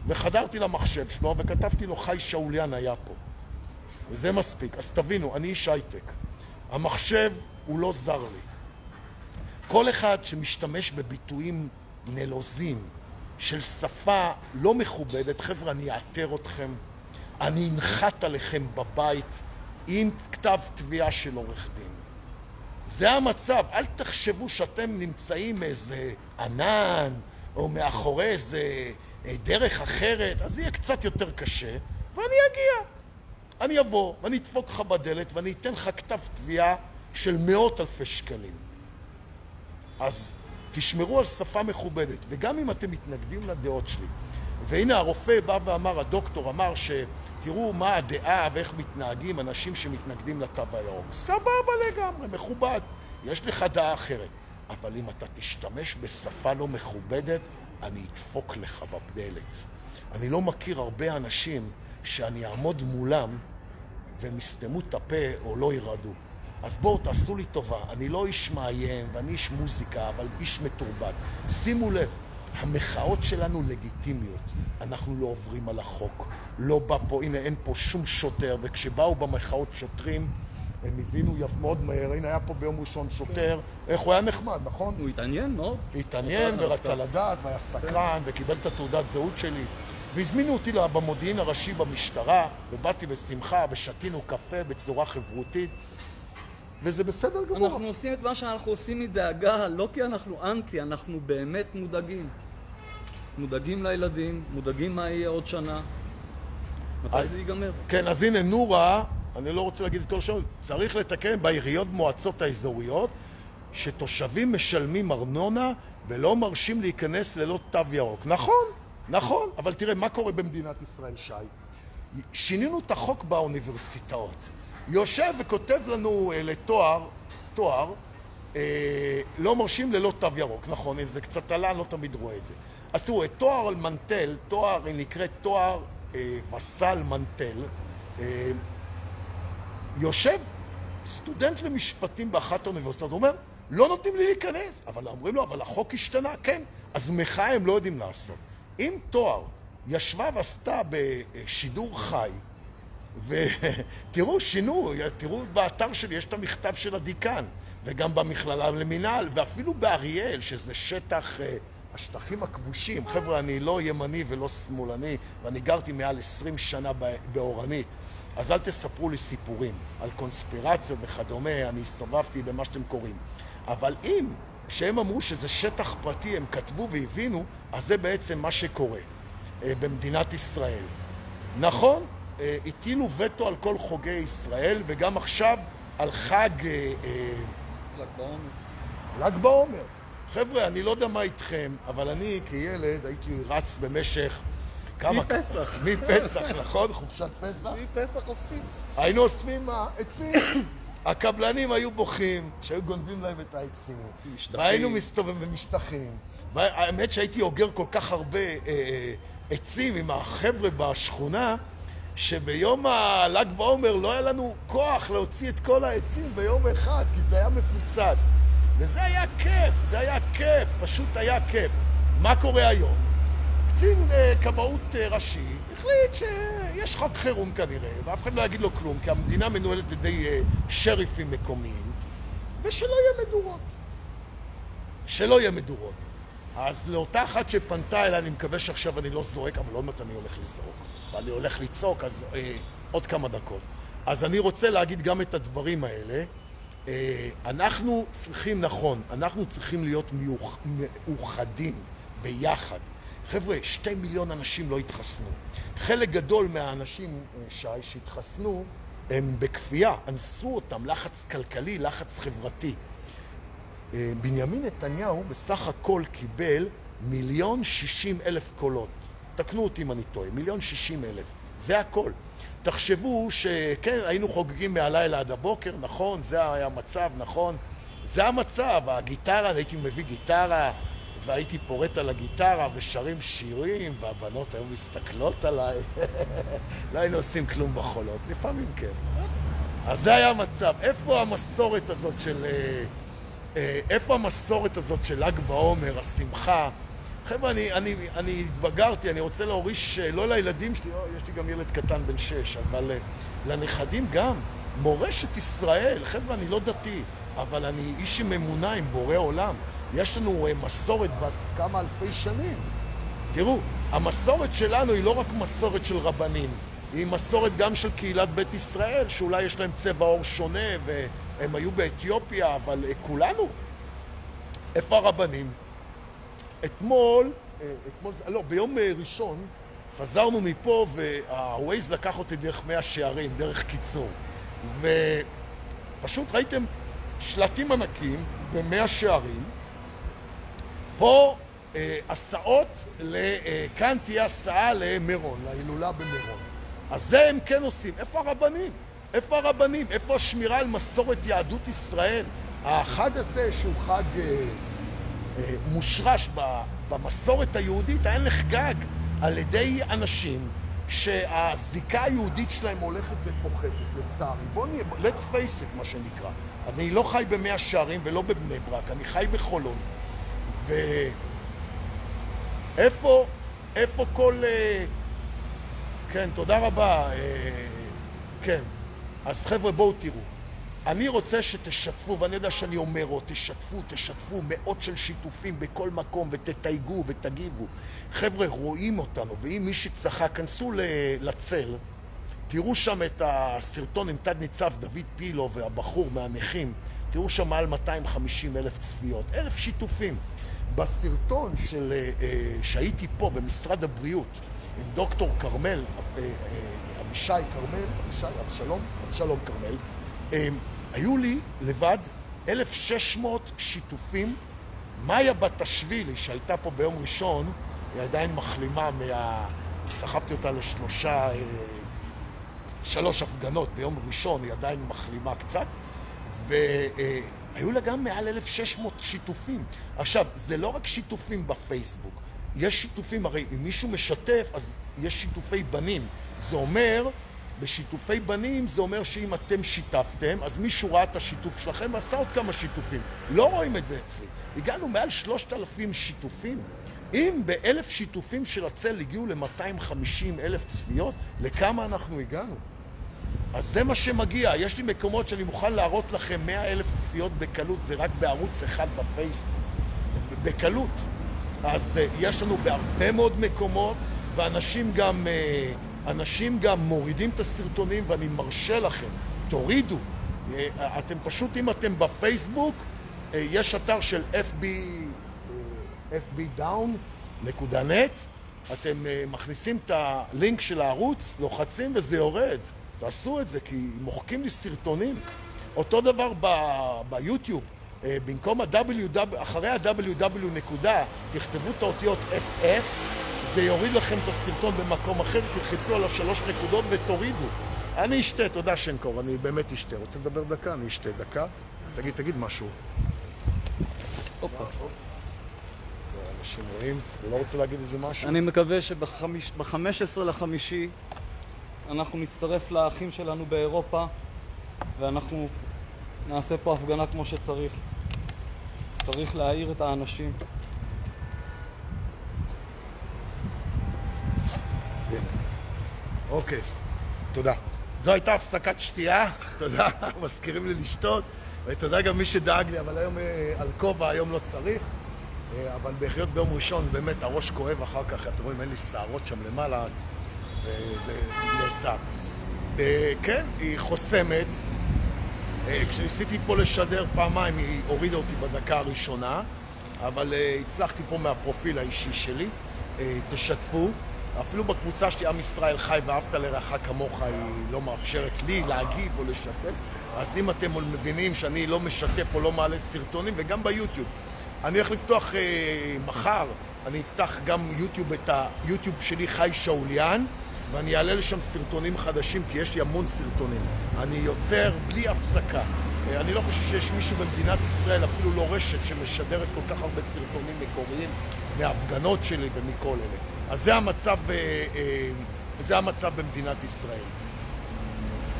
וחדרתי למחשב שלו, וכתבתי לו, חי שאוליאן היה פה. וזה מספיק. אז תבינו, אני איש הייטק. המחשב הוא לא זר לי. כל אחד שמשתמש בביטויים נלוזים של שפה לא מכובדת, חבר'ה, אני אאתר אתכם, אני אנחת עליכם בבית עם כתב תביעה של עורך דין. זה המצב. אל תחשבו שאתם נמצאים מאיזה ענן או מאחורי איזה דרך אחרת, אז יהיה קצת יותר קשה, ואני אגיע. אני אבוא ואני אדפוק לך בדלת ואני אתן לך כתב תביעה של 100,000 שקלים. אז תשמרו על שפה מכובדת, וגם אם אתם מתנגדים לדעות שלי. והנה הרופא בא ואמר, הדוקטור אמר שתראו מה הדעה ואיך מתנהגים אנשים שמתנגדים לתו הירוק. סבבה לגמרי, מכובד. יש לך דעה אחרת. אבל אם אתה תשתמש בשפה לא מכובדת, אני אדפוק לך בדלת. אני לא מכיר הרבה אנשים שאני אעמוד מולם והם יסתמו את הפה או לא ירעדו. אז בואו תעשו לי טובה, אני לא איש מאיים ואני איש מוזיקה, אבל איש מתורבת. שימו לב, המחאות שלנו לגיטימיות. אנחנו לא עוברים על החוק. לא בא פה, הנה אין פה שום שוטר, וכשבאו במחאות שוטרים, הם הבינו מאוד מהר. הנה היה פה ביום ראשון שוטר, איך הוא היה נחמד, נכון? הוא התעניין מאוד. התעניין ורצה לדעת, והיה סקרן, וקיבל את התעודת זהות שלי. והזמינו אותי במודיעין הראשי במשטרה, ובאתי בשמחה, ושתינו קפה בצורה חברותית. וזה בסדר גמור. אנחנו עושים את מה שאנחנו עושים מדאגה, לא כי אנחנו אנטי, אנחנו באמת מודאגים. מודאגים לילדים, מודאגים מה יהיה עוד שנה. מתי זה ייגמר? כן, אז הנה נורה, אני לא רוצה להגיד את כל שם, צריך לתקן בעיריות מועצות האזוריות, שתושבים משלמים ארנונה ולא מרשים להיכנס ללא תו ירוק. נכון, נכון, אבל תראה, מה קורה במדינת ישראל, שי? שינינו את החוק באוניברסיטאות. יושב וכותב לנו לתואר, לא מרשים ללא תו ירוק, נכון, זה קצת עלה, לא תמיד רואה את זה. אז תראו, תואר על מנטל, היא נקראת תואר וסל מנטל, יושב סטודנט למשפטים באחת האוניברסיטאות, הוא אומר, לא נותנים לי להיכנס, אבל אומרים לו, אבל החוק השתנה, כן, אז מחאה הם לא יודעים לעשות. אם תואר ישבה ועשתה בשידור חי, ותראו, שינו, תראו באתר שלי, יש את המכתב של הדיקן, וגם במכללה למינהל, ואפילו באריאל, שזה שטח, השטחים הכבושים. חבר'ה, אני לא ימני ולא שמאלני, ואני גרתי מעל 20 שנה באורנית, אז אל תספרו לי סיפורים על קונספירציה וכדומה, אני הסתובבתי במה שאתם קוראים. אבל אם, כשהם אמרו שזה שטח פרטי, הם כתבו והבינו, אז זה בעצם מה שקורה. במדינת ישראל. נכון, הטילו וטו על כל חוגי ישראל, וגם עכשיו על חג ל"ג בעומר. חבר'ה, אני לא יודע מה איתכם, אבל אני כילד הייתי רץ במשך מפסח. מפסח, נכון? חופשת פסח? מפסח אוספים. היינו אוספים עצים. הקבלנים היו בוכים שהיו גונבים להם את העצים. והיינו מסתובבים במשטחים. האמת שהייתי אוגר כל כך הרבה עצים עם החבר'ה בשכונה, שביום הל"ג בעומר לא היה לנו כוח להוציא את כל העצים ביום אחד, כי זה היה מפוצץ. וזה היה כיף, זה היה כיף, פשוט היה כיף. מה קורה היום? קצין כבאות ראשי החליט שיש חוק חירום כנראה, ואף אחד לא יגיד לו כלום, כי המדינה מנוהלת על ידי שריפים מקומיים, ושלא יהיה מדורות. שלא יהיה מדורות. אז לאותה אחת שפנתה אליי, אני מקווה שעכשיו אני לא זורק, אבל לא מעט אני הולך לזרוק. ואני הולך לצעוק, אז עוד כמה דקות. אז אני רוצה להגיד גם את הדברים האלה. אנחנו צריכים, נכון, אנחנו צריכים להיות מאוחדים ביחד. חבר'ה, 2 מיליון אנשים לא התחסנו. חלק גדול מהאנשים, שהתחסנו, הם בכפייה, אנסו אותם, לחץ כלכלי, לחץ חברתי. בנימין נתניהו בסך הכל קיבל 1,060,000 קולות. תקנו אותי אם אני טועה, 1,060,000. זה הכל. תחשבו שכן, היינו חוגגים מהלילה עד הבוקר, נכון, זה היה המצב, נכון. זה המצב, הגיטרה, הייתי מביא גיטרה, והייתי פורט על הגיטרה ושרים שירים, והבנות היו מסתכלות עליי. לא היינו עושים כלום בחולות, לפעמים כן. אז זה היה המצב. איפה המסורת הזאת של ל"ג בעומר, השמחה? חבר'ה, אני התבגרתי, אני רוצה להוריש, לא לילדים שלי, יש לי גם ילד קטן בן 6, אבל לנכדים גם. מורשת ישראל, חבר'ה, אני לא דתי, אבל אני איש עם אמונה, עם בורא עולם. יש לנו מסורת בת כמה אלפי שנים. תראו, המסורת שלנו היא לא רק מסורת של רבנים, היא מסורת גם של קהילת בית ישראל, שאולי יש להם צבע עור שונה והם היו באתיופיה, אבל כולנו. איפה הרבנים? ביום ראשון חזרנו מפה והווייז לקח אותי דרך 100 שערים, דרך קיצור. ופשוט ראיתם שלטים ענקים ב100 שערים. פה הסעות, כאן תהיה הסעה למירון, להילולה במירון. אז זה הם כן עושים. איפה הרבנים? איפה הרבנים? איפה השמירה על מסורת יהדות ישראל? החג הזה שהוא חג מושרש במסורת היהודית, היה נחגג על ידי אנשים שהזיקה היהודית שלהם הולכת ופוחתת, לצערי. בואו נהיה, let's face it, מה שנקרא. אני לא חי ב100 שערים ולא בבני ברק, אני חי בחולון. איפה כל... כן, תודה רבה. כן. אז חבר'ה, בואו תראו. אני רוצה שתשתפו, ואני יודע שאני אומר, תשתפו מאות של שיתופים בכל מקום, ותתייגו ותגיבו. חבר'ה, רואים אותנו, ואם מי שצחק, כנסו לצל, תראו שם את הסרטון עם תת ניצב דוד פילו והבחור מהנכים, תראו שם מעל 250,000 צפיות, 1,000 שיתופים. בסרטון שהייתי פה במשרד הבריאות עם דוקטור קרמל, אבשלום קרמל, היו לי לבד 1,600 שיתופים. מאיה בתשווילי שהייתה פה ביום ראשון, היא עדיין מחלימה סחבתי אותה שלוש הפגנות ביום ראשון, היא עדיין מחלימה קצת, והיו לה גם מעל 1,600 שיתופים. עכשיו, זה לא רק שיתופים בפייסבוק, יש שיתופים, הרי אם מישהו משתף, אז יש שיתופי בנים. זה אומר, בשיתופי בנים, זה אומר שאם אתם שיתפתם, אז מישהו ראה את השיתוף שלכם ועשה עוד כמה שיתופים. לא רואים את זה אצלי. הגענו מעל 3,000 שיתופים. אם ב1,000 שיתופים של הצל הגיעו ל250,000 צפיות, לכמה אנחנו הגענו? אז זה מה שמגיע. יש לי מקומות שאני מוכן להראות לכם 100,000 צפיות בקלות, זה רק בערוץ אחד בפייסבוק. בקלות. אז יש לנו בהרבה מאוד מקומות, ואנשים גם מורידים את הסרטונים, ואני מרשה לכם, תורידו. אתם פשוט, אם אתם בפייסבוק, יש אתר של fbdown.net, אתם מכניסים את הלינק של הערוץ, לוחצים וזה יורד. תעשו את זה, כי מוחקים לי סרטונים. אותו דבר ביוטיוב. במקום אחרי ה-www נקודה, תכתבו את האותיות SS, זה יוריד לכם את הסרטון במקום אחר, תלחצו על 3 נקודות ותורידו. אני אשתה, תודה שנקור, אני באמת אשתה. רוצה לדבר דקה? אני אשתה דקה. תגיד משהו. אופה. אנשים רואים, אני לא רוצה להגיד איזה משהו. אני מקווה שב-15 לחמישי אנחנו נצטרף לאחים שלנו באירופה ואנחנו נעשה פה הפגנה כמו שצריך. צריך להעיר את האנשים. אוקיי, תודה. זו הייתה הפסקת שתייה, תודה, מזכירים לי לשתות, ותודה גם מי שדאג לי, אבל היום על כובע, היום לא צריך, אבל בהחיות ביום ראשון, באמת הראש כואב אחר כך, אתם רואים, אין לי שערות שם למעלה, וזה נעשה. כן, היא חוסמת, כשניסיתי פה לשדר פעמיים, היא הורידה אותי בדקה הראשונה, אבל הצלחתי פה מהפרופיל האישי שלי, תשתפו. אפילו בקבוצה שלי, עם ישראל חי ואהבת לרעך כמוך, היא לא מאפשרת לי להגיב או לשתף. אז אם אתם מבינים שאני לא משתף או לא מעלה סרטונים, וגם ביוטיוב. אני הולך לפתוח מחר, אני אפתח גם יוטיוב, את היוטיוב שלי חי שאוליאן, ואני אעלה לשם סרטונים חדשים, כי יש לי המון סרטונים. אני יוצר בלי הפסקה. אני לא חושב שיש מישהו במדינת ישראל, אפילו לא רשת, שמשדרת כל כך הרבה סרטונים מקוריים מההפגנות שלי ומכל אלה. אז זה המצב במדינת ישראל.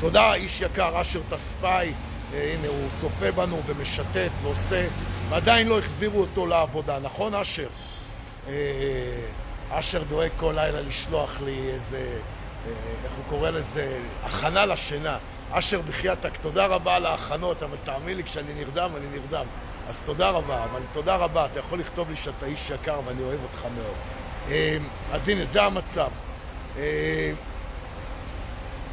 תודה, איש יקר, אשר תספאי, הנה הוא צופה בנו ומשתף ועושה, ועדיין לא החזירו אותו לעבודה, נכון אשר? אשר דואג כל לילה לשלוח לי איזה, איך הוא קורא לזה, הכנה לשינה. אשר בחייתק, תודה רבה על ההכנות, אבל תאמין לי, כשאני נרדם, אני נרדם. אז תודה רבה, אבל תודה רבה, אתה יכול לכתוב לי שאתה איש יקר ואני אוהב אותך מאוד. אז הנה, זה המצב.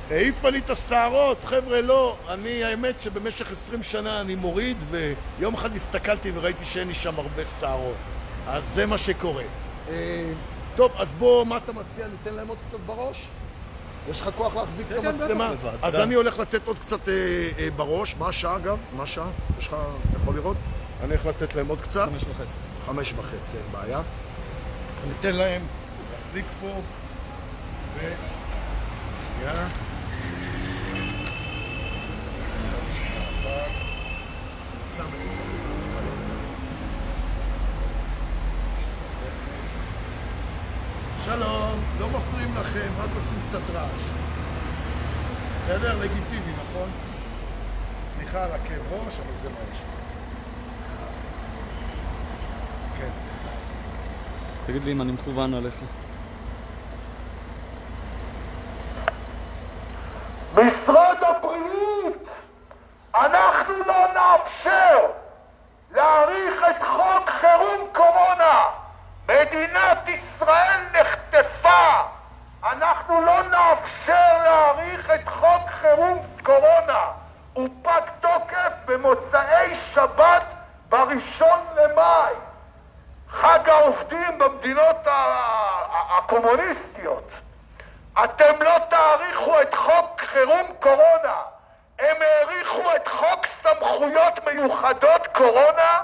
העיפה לי את השערות, חבר'ה, לא. האמת שבמשך 20 שנה אני מוריד, ויום אחד הסתכלתי וראיתי שאין לי שם הרבה שערות. אז זה מה שקורה. טוב, אז בוא, מה אתה מציע? ניתן להם עוד קצת בראש? יש לך כוח להחזיק את המצלמה? אז אני הולך לתת עוד קצת בראש. מה השעה, אגב? מה השעה? יש לך, יכול לראות? אני הולך לתת להם עוד קצת. 5:30. 5:30, אין בעיה. אני אתן להם להחזיק פה שנייה. שלום, לא מפריעים לכם, רק עושים קצת רעש. בסדר? לגיטימי, נכון? סליחה על הכאב ראש, אבל זה מה יש. כן. תגיד לי אם אני מכוון עליך. משרד הבריאות, אנחנו לא נאפשר להאריך את חוק חירום קורונה. מדינת ישראל נחטפה. אנחנו לא נאפשר להאריך את חוק חירום קורונה. הוא פג תוקף במוצאי שבת ב1 למאי. חג העובדים במדינות הקומוניסטיות. אתם לא תאריכו את חוק חירום קורונה. הם האריכו את חוק סמכויות מיוחדות קורונה.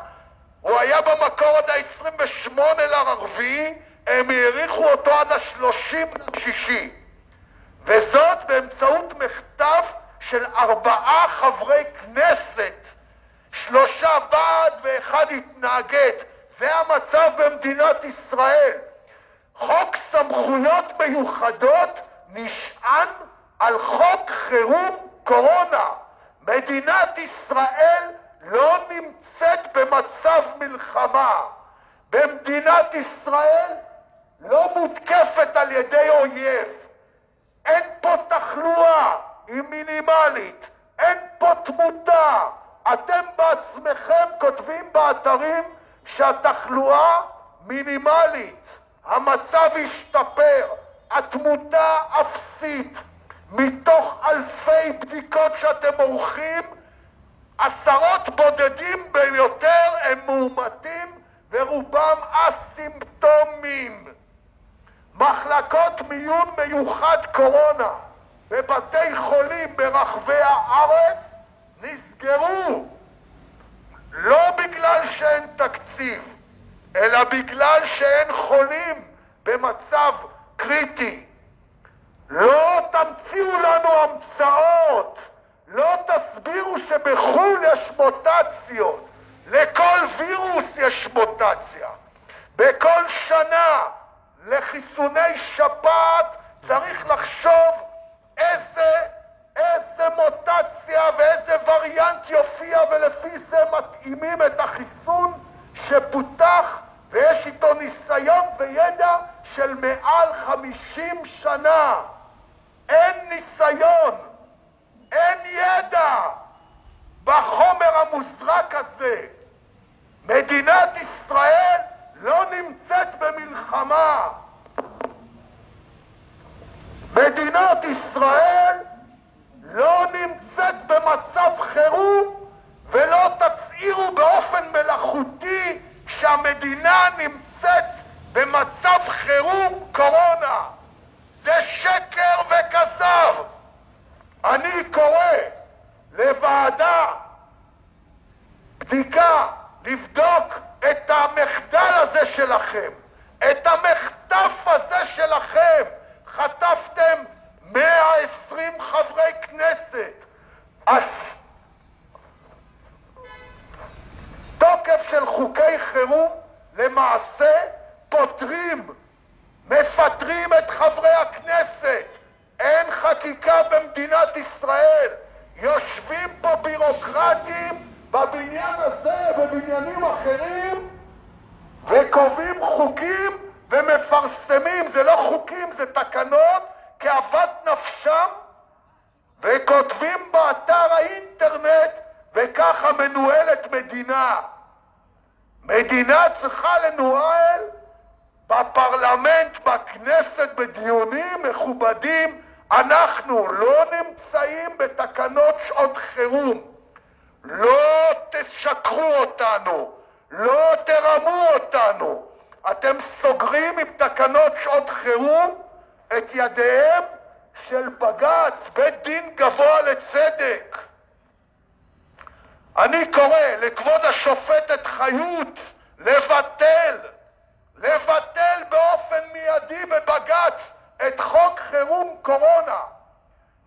הוא היה במקור עד ה-28 לרביעי, הם האריכו אותו עד ה-30 ליוני. וזאת באמצעות מכתב של 4 חברי כנסת. 3 בעד ו1 התנגד. זה המצב במדינת ישראל. חוק סמכויות מיוחדות נשען על חוק חירום קורונה. מדינת ישראל לא נמצאת במצב מלחמה. במדינת ישראל לא מותקפת על ידי אויב. אין פה תחלואה, היא מינימלית. אין פה תמותה. אתם בעצמכם כותבים באתרים שהתחלואה מינימלית. המצב השתפר. התמותה אפסית. מתוך אלפי בדיקות שאתם עורכים, 10 בודדים ביותר הם מאומתים ורובם אסימפטומיים. מחלקות מיון מיוחד קורונה בבתי חולים ברחבי הארץ נסגרו, לא בגלל שאין תקציב, אלא בגלל שאין חולים במצב קריטי. לא תמציאו לנו המצאות, לא תסבירו שבחו"ל יש מוטציות. לכל וירוס יש מוטציה. בכל שנה לחיסוני שפעת צריך לחשוב איזה מוטציה ואיזה וריאנט יופיע, ולפי זה מתאימים את החיסון שפותח ויש איתו ניסיון וידע של מעל 50 שנה. אין ניסיון, אין ידע בחומר המוזרק הזה. מדינת ישראל לא נמצאת במלחמה. מדינת ישראל לא נמצאת במצב חירום, ולא תצהירו באופן מלאכותי שהמדינה נמצאת במצב חירום קורונה. זה שקר וכזב. אני קורא לוועדה בדיקה לבדוק את המחדל הזה שלכם, את המחטף הזה שלכם. חטפתם 120 חברי כנסת. תוקף של חוקי חירום למעשה מפטרים את חברי הכנסת. אין חקיקה במדינת ישראל. יושבים פה בירוקרטים בבניין הזה ובבניינים אחרים וקובעים חוקים ומפרסמים. זה לא חוקים, זה תקנות כאוות נפשם, וכותבים באתר האינטרנט, וככה מנוהלת מדינה. מדינה צריכה לנוהל בפרלמנט, בכנסת, בדיונים מכובדים. אנחנו לא נמצאים בתקנות שעות חירום. לא תשקרו אותנו, לא תרמו אותנו. אתם סוגרים עם תקנות שעות חירום את ידיהם של בג"ץ, בית דין גבוה לצדק. אני קורא לכבוד השופטת חיות לבטל באופן מיידי בבג"ץ את חוק חירום קורונה.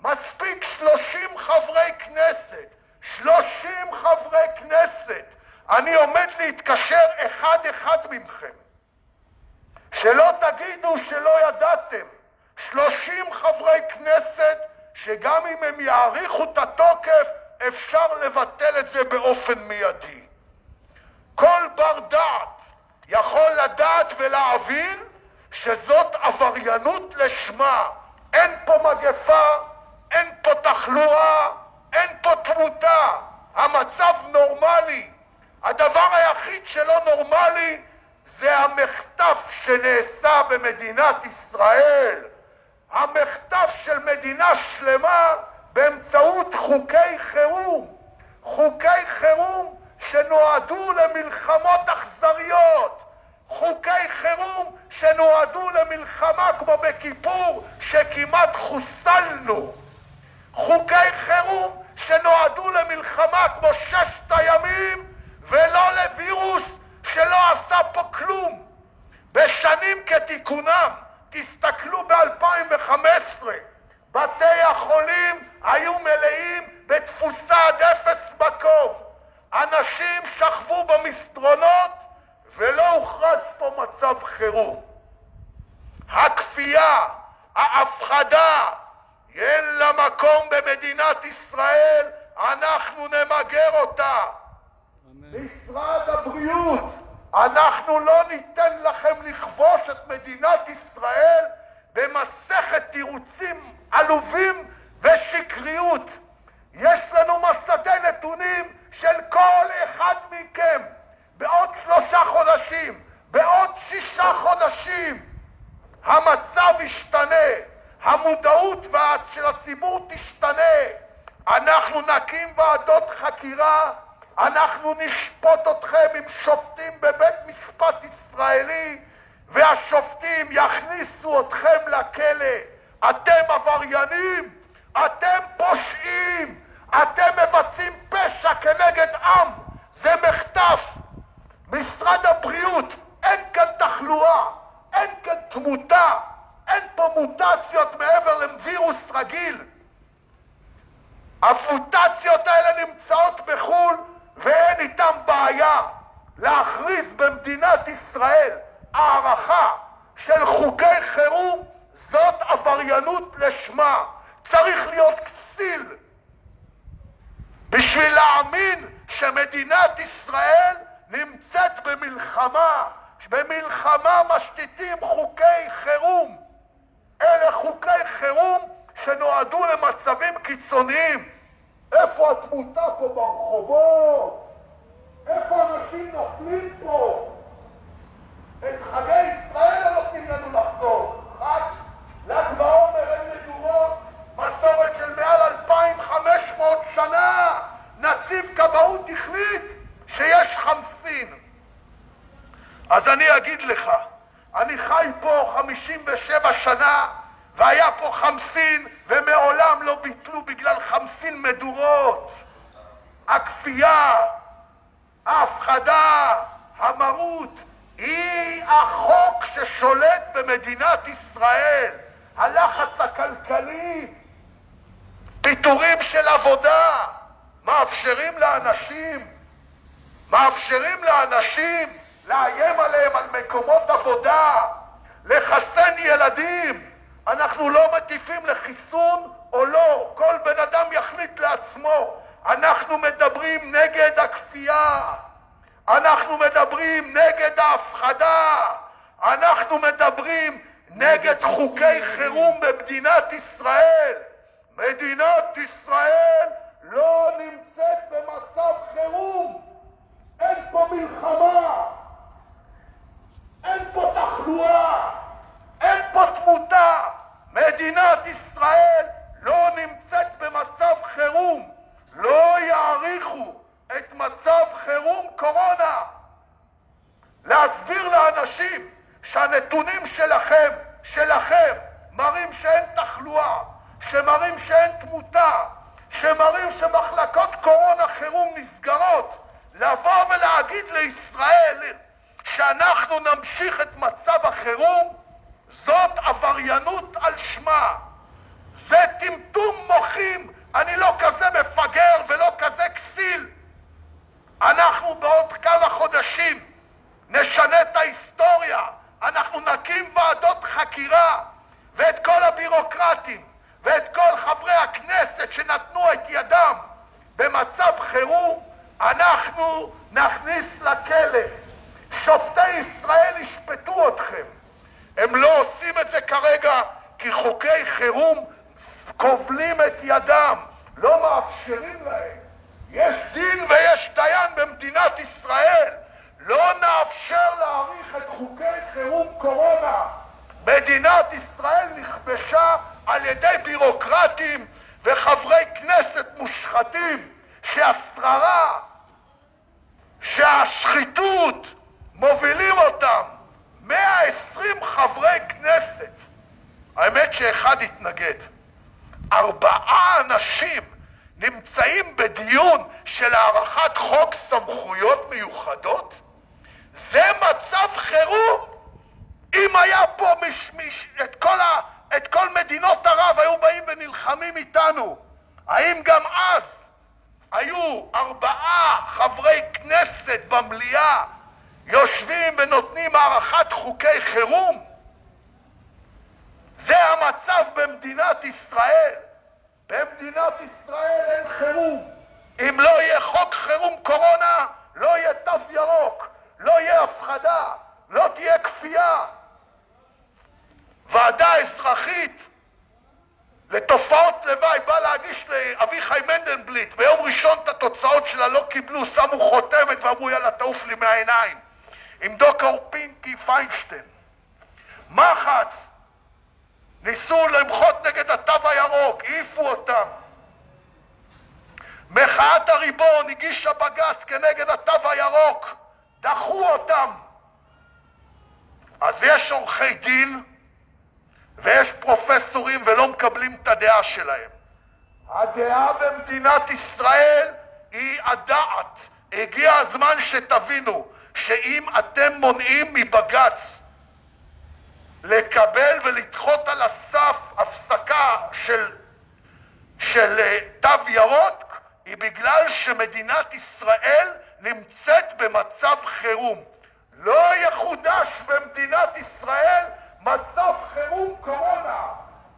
מספיק 30 חברי כנסת, 30 חברי כנסת. אני עומד להתקשר אחד ממכם. שלא תגידו שלא ידעתם. 30 חברי כנסת שגם אם הם יאריכו את התוקף אפשר לבטל את זה באופן מיידי. כל בר דעת יכול לדעת ולהבין שזאת עבריינות לשמה. אין פה מגפה, אין פה תחלואה, אין פה תמותה. המצב נורמלי. הדבר היחיד שלא נורמלי זה המחטף שנעשה במדינת ישראל. המחטף של מדינה שלמה באמצעות חוקי חירום. חוקי חירום שנועדו למלחמות אכזריות. חוקי חירום שנועדו למלחמה כמו בכיפור שכמעט חוסלנו. חוקי חירום שנועדו למלחמה כמו ששת הימים ולא לווירוס שלא עשה פה כלום. בשנים כתיקונם, תסתכלו ב-2015, בתי החולים היו מלאים בתפוסה עד 0 מקום. אנשים שכבו במסדרונות ולא הוכרז פה מצב חירום. הכפייה, ההפחדה, אין לה מקום במדינת ישראל, אנחנו נמגר אותה. משרד הבריאות, אנחנו לא ניתן לכם לכבוש את מדינת ישראל במסכת תירוצים עלובים ושקריות. יש לנו מסדי נתונים של כל אחד מכם. בעוד 3 חודשים, בעוד 6 חודשים, המצב ישתנה, המודעות של הציבור תשתנה. אנחנו נקים ועדות חקירה, אנחנו נשפוט אתכם עם שופטים בבית משפט ישראלי, והשופטים יכניסו אתכם לכלא. אתם עבריינים, אתם פושעים, אתם מבצעים פשע כנגד עם. זה מחטף. משרד הבריאות, אין כאן תחלואה, אין כאן תמותה, אין פה מוטציות מעבר לווירוס רגיל. המוטציות האלה נמצאות בחו"ל ואין איתם בעיה. להכריז במדינת ישראל הערכה של חוקי חירום זאת עבריינות לשמה. צריך להיות כסיל בשביל להאמין שמדינת ישראל נמצאת במלחמה. במלחמה משתיתים חוקי חירום. אלה חוקי חירום שנועדו למצבים קיצוניים. איפה התמותה פה ברחובות? איפה אנשים נופלים פה? את חגי ישראל לא נותנים לנו לחגוג. חג ל"ג בעומר אין מדורות, מסורת של מעל 2500 שנה. נציב כבאות החליט שיש חמסין. אז אני אגיד לך, אני חי פה 57 שנה והיה פה חמסין ומעולם לא ביטלו בגלל חמסין מדורות. הכפייה, ההפחדה, המרות היא החוק ששולט במדינת ישראל. הלחץ הכלכלי, פיטורים של עבודה, מאפשרים לאנשים לאיים עליהם על מקומות עבודה, לחסן ילדים. אנחנו לא מטיפים לחיסון או לא, כל בן אדם יחליט לעצמו. אנחנו מדברים נגד הכפייה, אנחנו מדברים נגד ההפחדה, אנחנו מדברים נגד חוקי חירום במדינת ישראל. מדינת ישראל לא נמצאת במצב חירום. אין פה מלחמה, אין פה תחלואה, אין פה תמותה. מדינת ישראל לא נמצאת במצב חירום. לא יאריכו את מצב חירום קורונה. להסביר לאנשים שהנתונים שלכם מראים שאין תחלואה, שמראים שאין תמותה, שמראים שמחלקות קורונה חירום נסגרות. לבוא ולהגיד לישראל שאנחנו נמשיך את מצב החירום, זאת עבריינות על שמה. זה טמטום מוחים. אני לא כזה מפגר ולא כזה כסיל. אנחנו בעוד כמה חודשים נשנה את ההיסטוריה. אנחנו נקים ועדות חקירה, ואת כל הבירוקרטים ואת כל חברי הכנסת שנתנו את ידם במצב חירום אנחנו נכניס לכלא. שופטי ישראל ישפטו אתכם. הם לא עושים את זה כרגע כי חוקי חירום כובלים את ידם, לא מאפשרים להם. יש דין ויש דיין במדינת ישראל. לא נאפשר להאריך את חוקי חירום קורונה. מדינת ישראל נכבשה על ידי בירוקרטים וחברי כנסת מושחתים שהשררה, שהשחיתות מובילים אותם. 120 חברי כנסת. האמת שאחד התנגד. 4 אנשים נמצאים בדיון של הארכת חוק סמכויות מיוחדות. זה מצב חירום. אם היה פה את כל מדינות ערב היו באים ונלחמים איתנו, האם גם אז היו 4 חברי כנסת במליאה יושבים ונותנים הארכת חוקי חירום? זה המצב במדינת ישראל. במדינת ישראל אין חירום. אם לא יהיה חוק חירום קורונה, לא יהיה תו ירוק, לא יהיה הפחדה, לא תהיה כפייה. ועדה אזרחית לתופעות לוואי בא להגיש לאביחי מנדלבליט. ביום ראשון את התוצאות שלה לא קיבלו, שמו חותמת ואמרו יאללה תעוף לי מהעיניים. עם דוקטור פינקי פיינשטיין. מחץ ניסו למחות נגד התו הירוק, העיפו אותם. מחאת הריבון הגישה בג"ץ כנגד התו הירוק, דחו אותם. אז יש עורכי דין ויש פרופסורים ולא מקבלים את הדעה שלהם. הדעה במדינת ישראל היא הדעת. הגיע הזמן שתבינו שאם אתם מונעים מבג"ץ לקבל ולדחות על הסף הפסקה של תו ירוק, היא בגלל שמדינת ישראל נמצאת במצב חירום. לא יחודש במדינת ישראל מצב חירום קורונה.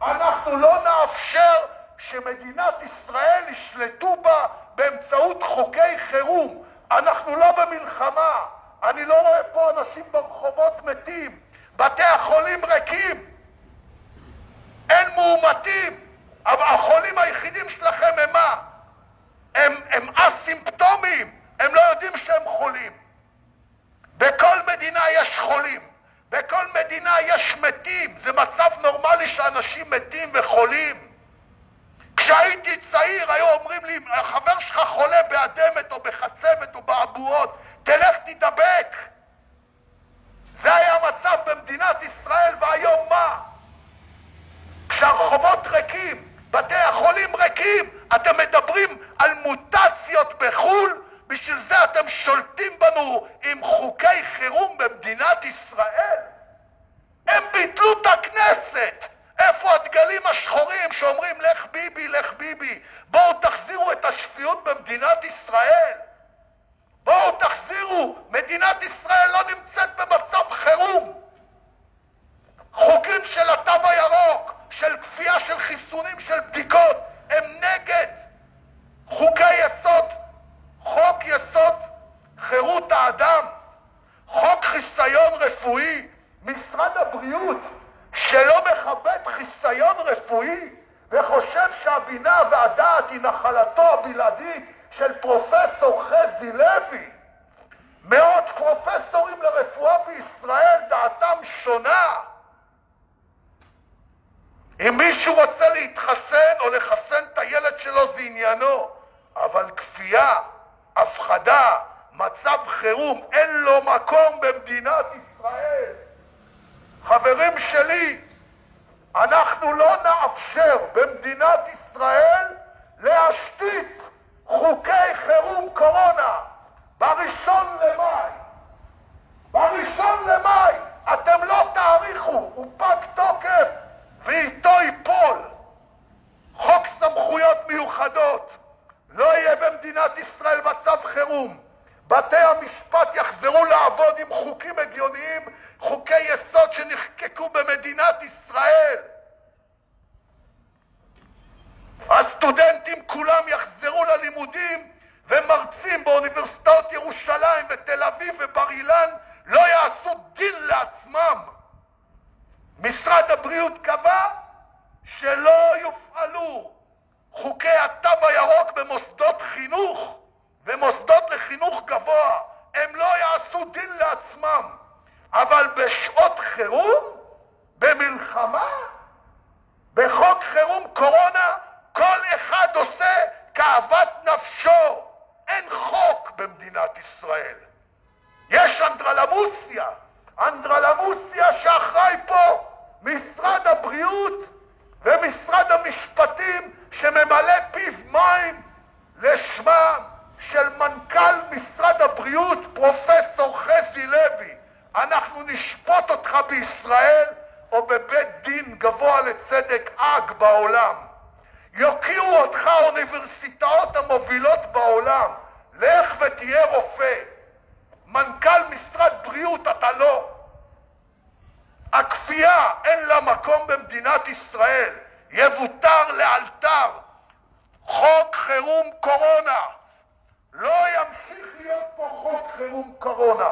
אנחנו לא נאפשר שמדינת ישראל ישלטו בה באמצעות חוקי חירום. אנחנו לא במלחמה. אני לא רואה פה אנשים ברחובות מתים. בתי החולים ריקים. אין מאומתים. אבל החולים היחידים שלכם הם מה? הם אסימפטומיים. הם לא יודעים שהם חולים. בכל מדינה יש חולים. בכל מדינה יש מתים. זה מצב נורמלי שאנשים מתים וחולים. כשהייתי צעיר היו אומרים לי, החבר שלך חולה באדמת או בחצבת או באבועות, תלך תדבק. זה היה המצב במדינת ישראל, והיום מה? כשהרחובות ריקים, בתי החולים ריקים, אתם מדברים על מוטציות בחו"ל, בשביל זה אתם שולטים בנו עם חוקי חירום במדינת ישראל. הם ביטלו את הכנסת. איפה הדגלים השחורים שאומרים לך ביבי, לך ביבי? בואו תחזירו את השפיות במדינת ישראל. בואו תחזירו. מדינת ישראל לא נמצאת במצב חירום. חוקים של התו הירוק, של כפייה של חיסונים, של בדיקות, הם נגד חוקי יסוד. חוק יסוד חירות האדם, חוק חיסיון רפואי. משרד הבריאות שלא מכבד חיסיון רפואי וחושב שהבינה והדעת היא נחלתו הבלעדית של פרופסור חזי לוי. מאות פרופסורים לרפואה בישראל דעתם שונה. אם מישהו רוצה להתחסן או לחסן את הילד שלו זה עניינו, אבל כפייה, הפחדה, מצב חירום, אין לו מקום במדינת ישראל. חברים שלי, אנחנו לא נאפשר במדינת ישראל להשתית חוקי חירום קורונה. בראשון למאי אתם לא תאריכו, הוא פג תוקף ואיתו ייפול חוק סמכויות מיוחדות. לא יהיה במדינת ישראל מצב חירום. בתי המשפט יחזרו לעבוד עם חוקים הגיוניים, חוקי יסוד שנחקקו במדינת ישראל. הסטודנטים כולם יחזרו ללימודים, ומרצים באוניברסיטאות ירושלים ותל אביב ובר אילן לא יעשו דין לעצמם. משרד הבריאות קבע שלא יופעלו חוקי התו הירוק במוסדות חינוך ומוסדות לחינוך גבוה. הם לא יעשו דין לעצמם. אבל בשעות חירום, במלחמה, בחוק חירום קורונה, כל אחד עושה כאוות נפשו. אין חוק במדינת ישראל. יש אנדרלמוסיה שאחראי פה משרד הבריאות ומשרד המשפטים שממלא פיו מים לשמם של מנכ"ל משרד הבריאות פרופסור חזי לוי. אנחנו נשפוט אותך בישראל או בבית דין גבוה לצדק אג בעולם. יוקיעו אותך האוניברסיטאות המובילות בעולם. לך ותהיה רופא. מנכ"ל משרד בריאות אתה לא. הכפייה אין לה מקום במדינת ישראל. יבוטר לאלתר. חוק חירום קורונה. לא ימשיך להיות פה חוק חירום קורונה.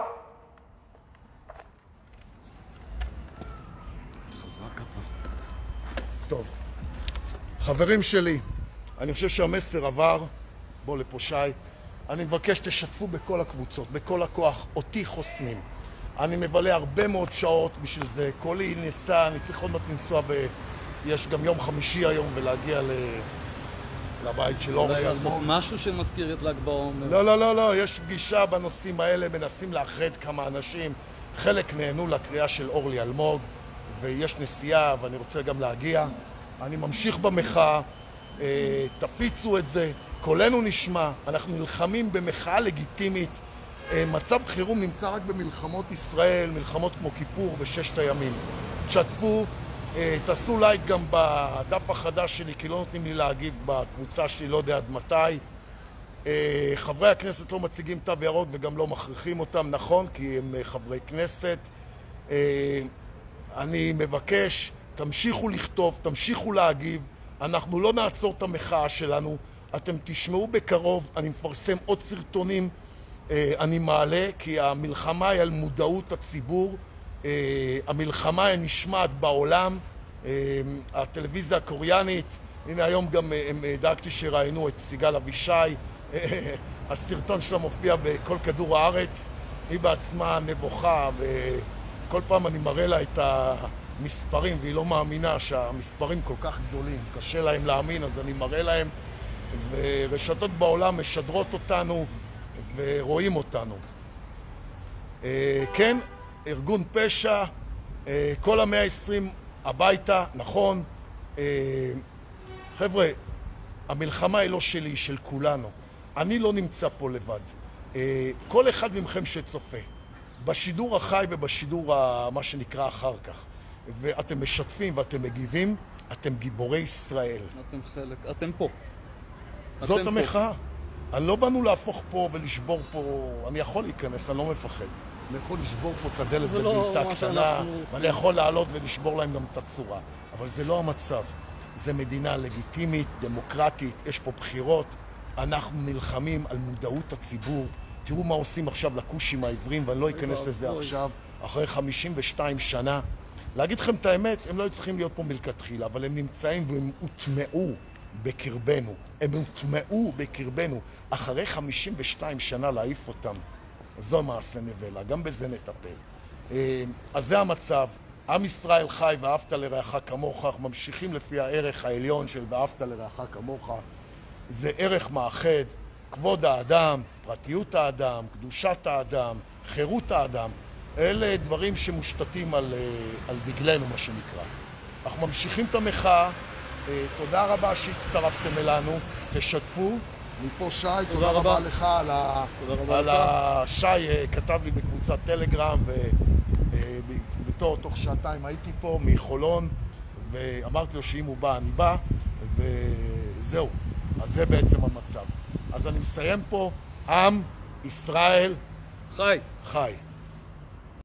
טוב, חברים שלי, אני חושב שהמסר עבר. בוא לפה שי. אני מבקש תשתפו בכל הקבוצות, בכל הכוח, אותי חוסמים. אני מבלה הרבה מאוד שעות בשביל זה. קולי ניסה, אני צריך עוד מעט לנסוע יש גם יום חמישי היום ולהגיע לבית של אורי. אולי לעשות משהו שמזכיר את ל"ג בעומר. לא, יש פגישה בנושאים האלה, מנסים לאחד כמה אנשים. חלק נהנו לקריאה של אורלי אלמוג, ויש נסיעה ואני רוצה גם להגיע. אני ממשיך במחאה, תפיצו את זה, קולנו נשמע, אנחנו נלחמים במחאה לגיטימית. מצב חירום נמצא רק במלחמות ישראל, מלחמות כמו כיפור וששת הימים. תשתפו, תעשו לייק גם בדף החדש שלי, כי לא נותנים לי להגיב בקבוצה שלי, לא יודע עד מתי. חברי הכנסת לא מציגים תו ירוק וגם לא מכריחים אותם, נכון, כי הם חברי כנסת. אני מבקש, תמשיכו לכתוב, תמשיכו להגיב, אנחנו לא נעצור את המחאה שלנו. אתם תשמעו בקרוב, אני מפרסם עוד סרטונים, אני מעלה, כי המלחמה היא על מודעות הציבור, המלחמה היא נשמעת בעולם, הטלוויזיה הקוריאנית, הנה היום גם דאגתי שראיינו את סיגל אבישי, הסרטון שלה מופיע בכל כדור הארץ, היא בעצמה נבוכה, וכל פעם אני מראה לה את המספרים, והיא לא מאמינה שהמספרים כל כך גדולים, קשה להם להאמין, אז אני מראה להם, ורשתות בעולם משדרות אותנו ורואים אותנו. כן, ארגון פשע, כל ה-120 הביתה, נכון. חבר'ה, המלחמה היא לא שלי, היא של כולנו. אני לא נמצא פה לבד. כל אחד מכם שצופה, בשידור החי ובשידור מה שנקרא אחר כך, ואתם משתפים ואתם מגיבים, אתם גיבורי ישראל. אתם חלק, אתם פה. זאת המחאה. אני לא באנו להפוך פה ולשבור פה, אני יכול להיכנס, אני לא מפחד. אני יכול לשבור פה את הדלת בבעיטה קטנה, ואני יכול לעלות ולשבור להם גם את הצורה. אבל זה לא המצב. זה מדינה לגיטימית, דמוקרטית, יש פה בחירות. אנחנו נלחמים על מודעות הציבור. תראו מה עושים עכשיו לכושים העברים, ואני לא אכנס לזה עכשיו, אחרי 52 שנה. להגיד לכם את האמת, הם לא צריכים להיות פה מלכתחילה, אבל הם נמצאים והם הוטמעו בקרבנו. הם הוטמעו בקרבנו. אחרי 52 שנה להעיף אותם. זו מעשה נבלה, גם בזה נטפל. אז זה המצב. עם ישראל חי ואהבת לרעך כמוך, אנחנו ממשיכים לפי הערך העליון של ואהבת לרעך כמוך. זה ערך מאחד, כבוד האדם, פרטיות האדם, קדושת האדם, חירות האדם. אלה דברים שמושתתים על דגלנו, מה שנקרא. אנחנו ממשיכים את המחאה. תודה רבה שהצטרפתם אלינו, תשתפו. מפה שי, תודה רבה לך על שי כתב לי בקבוצת טלגרם, תוך שעתיים הייתי פה מחולון, ואמרתי לו שאם הוא בא אני בא, וזהו. אז זה בעצם המצב. אז אני מסיים פה, עם ישראל חי. חי.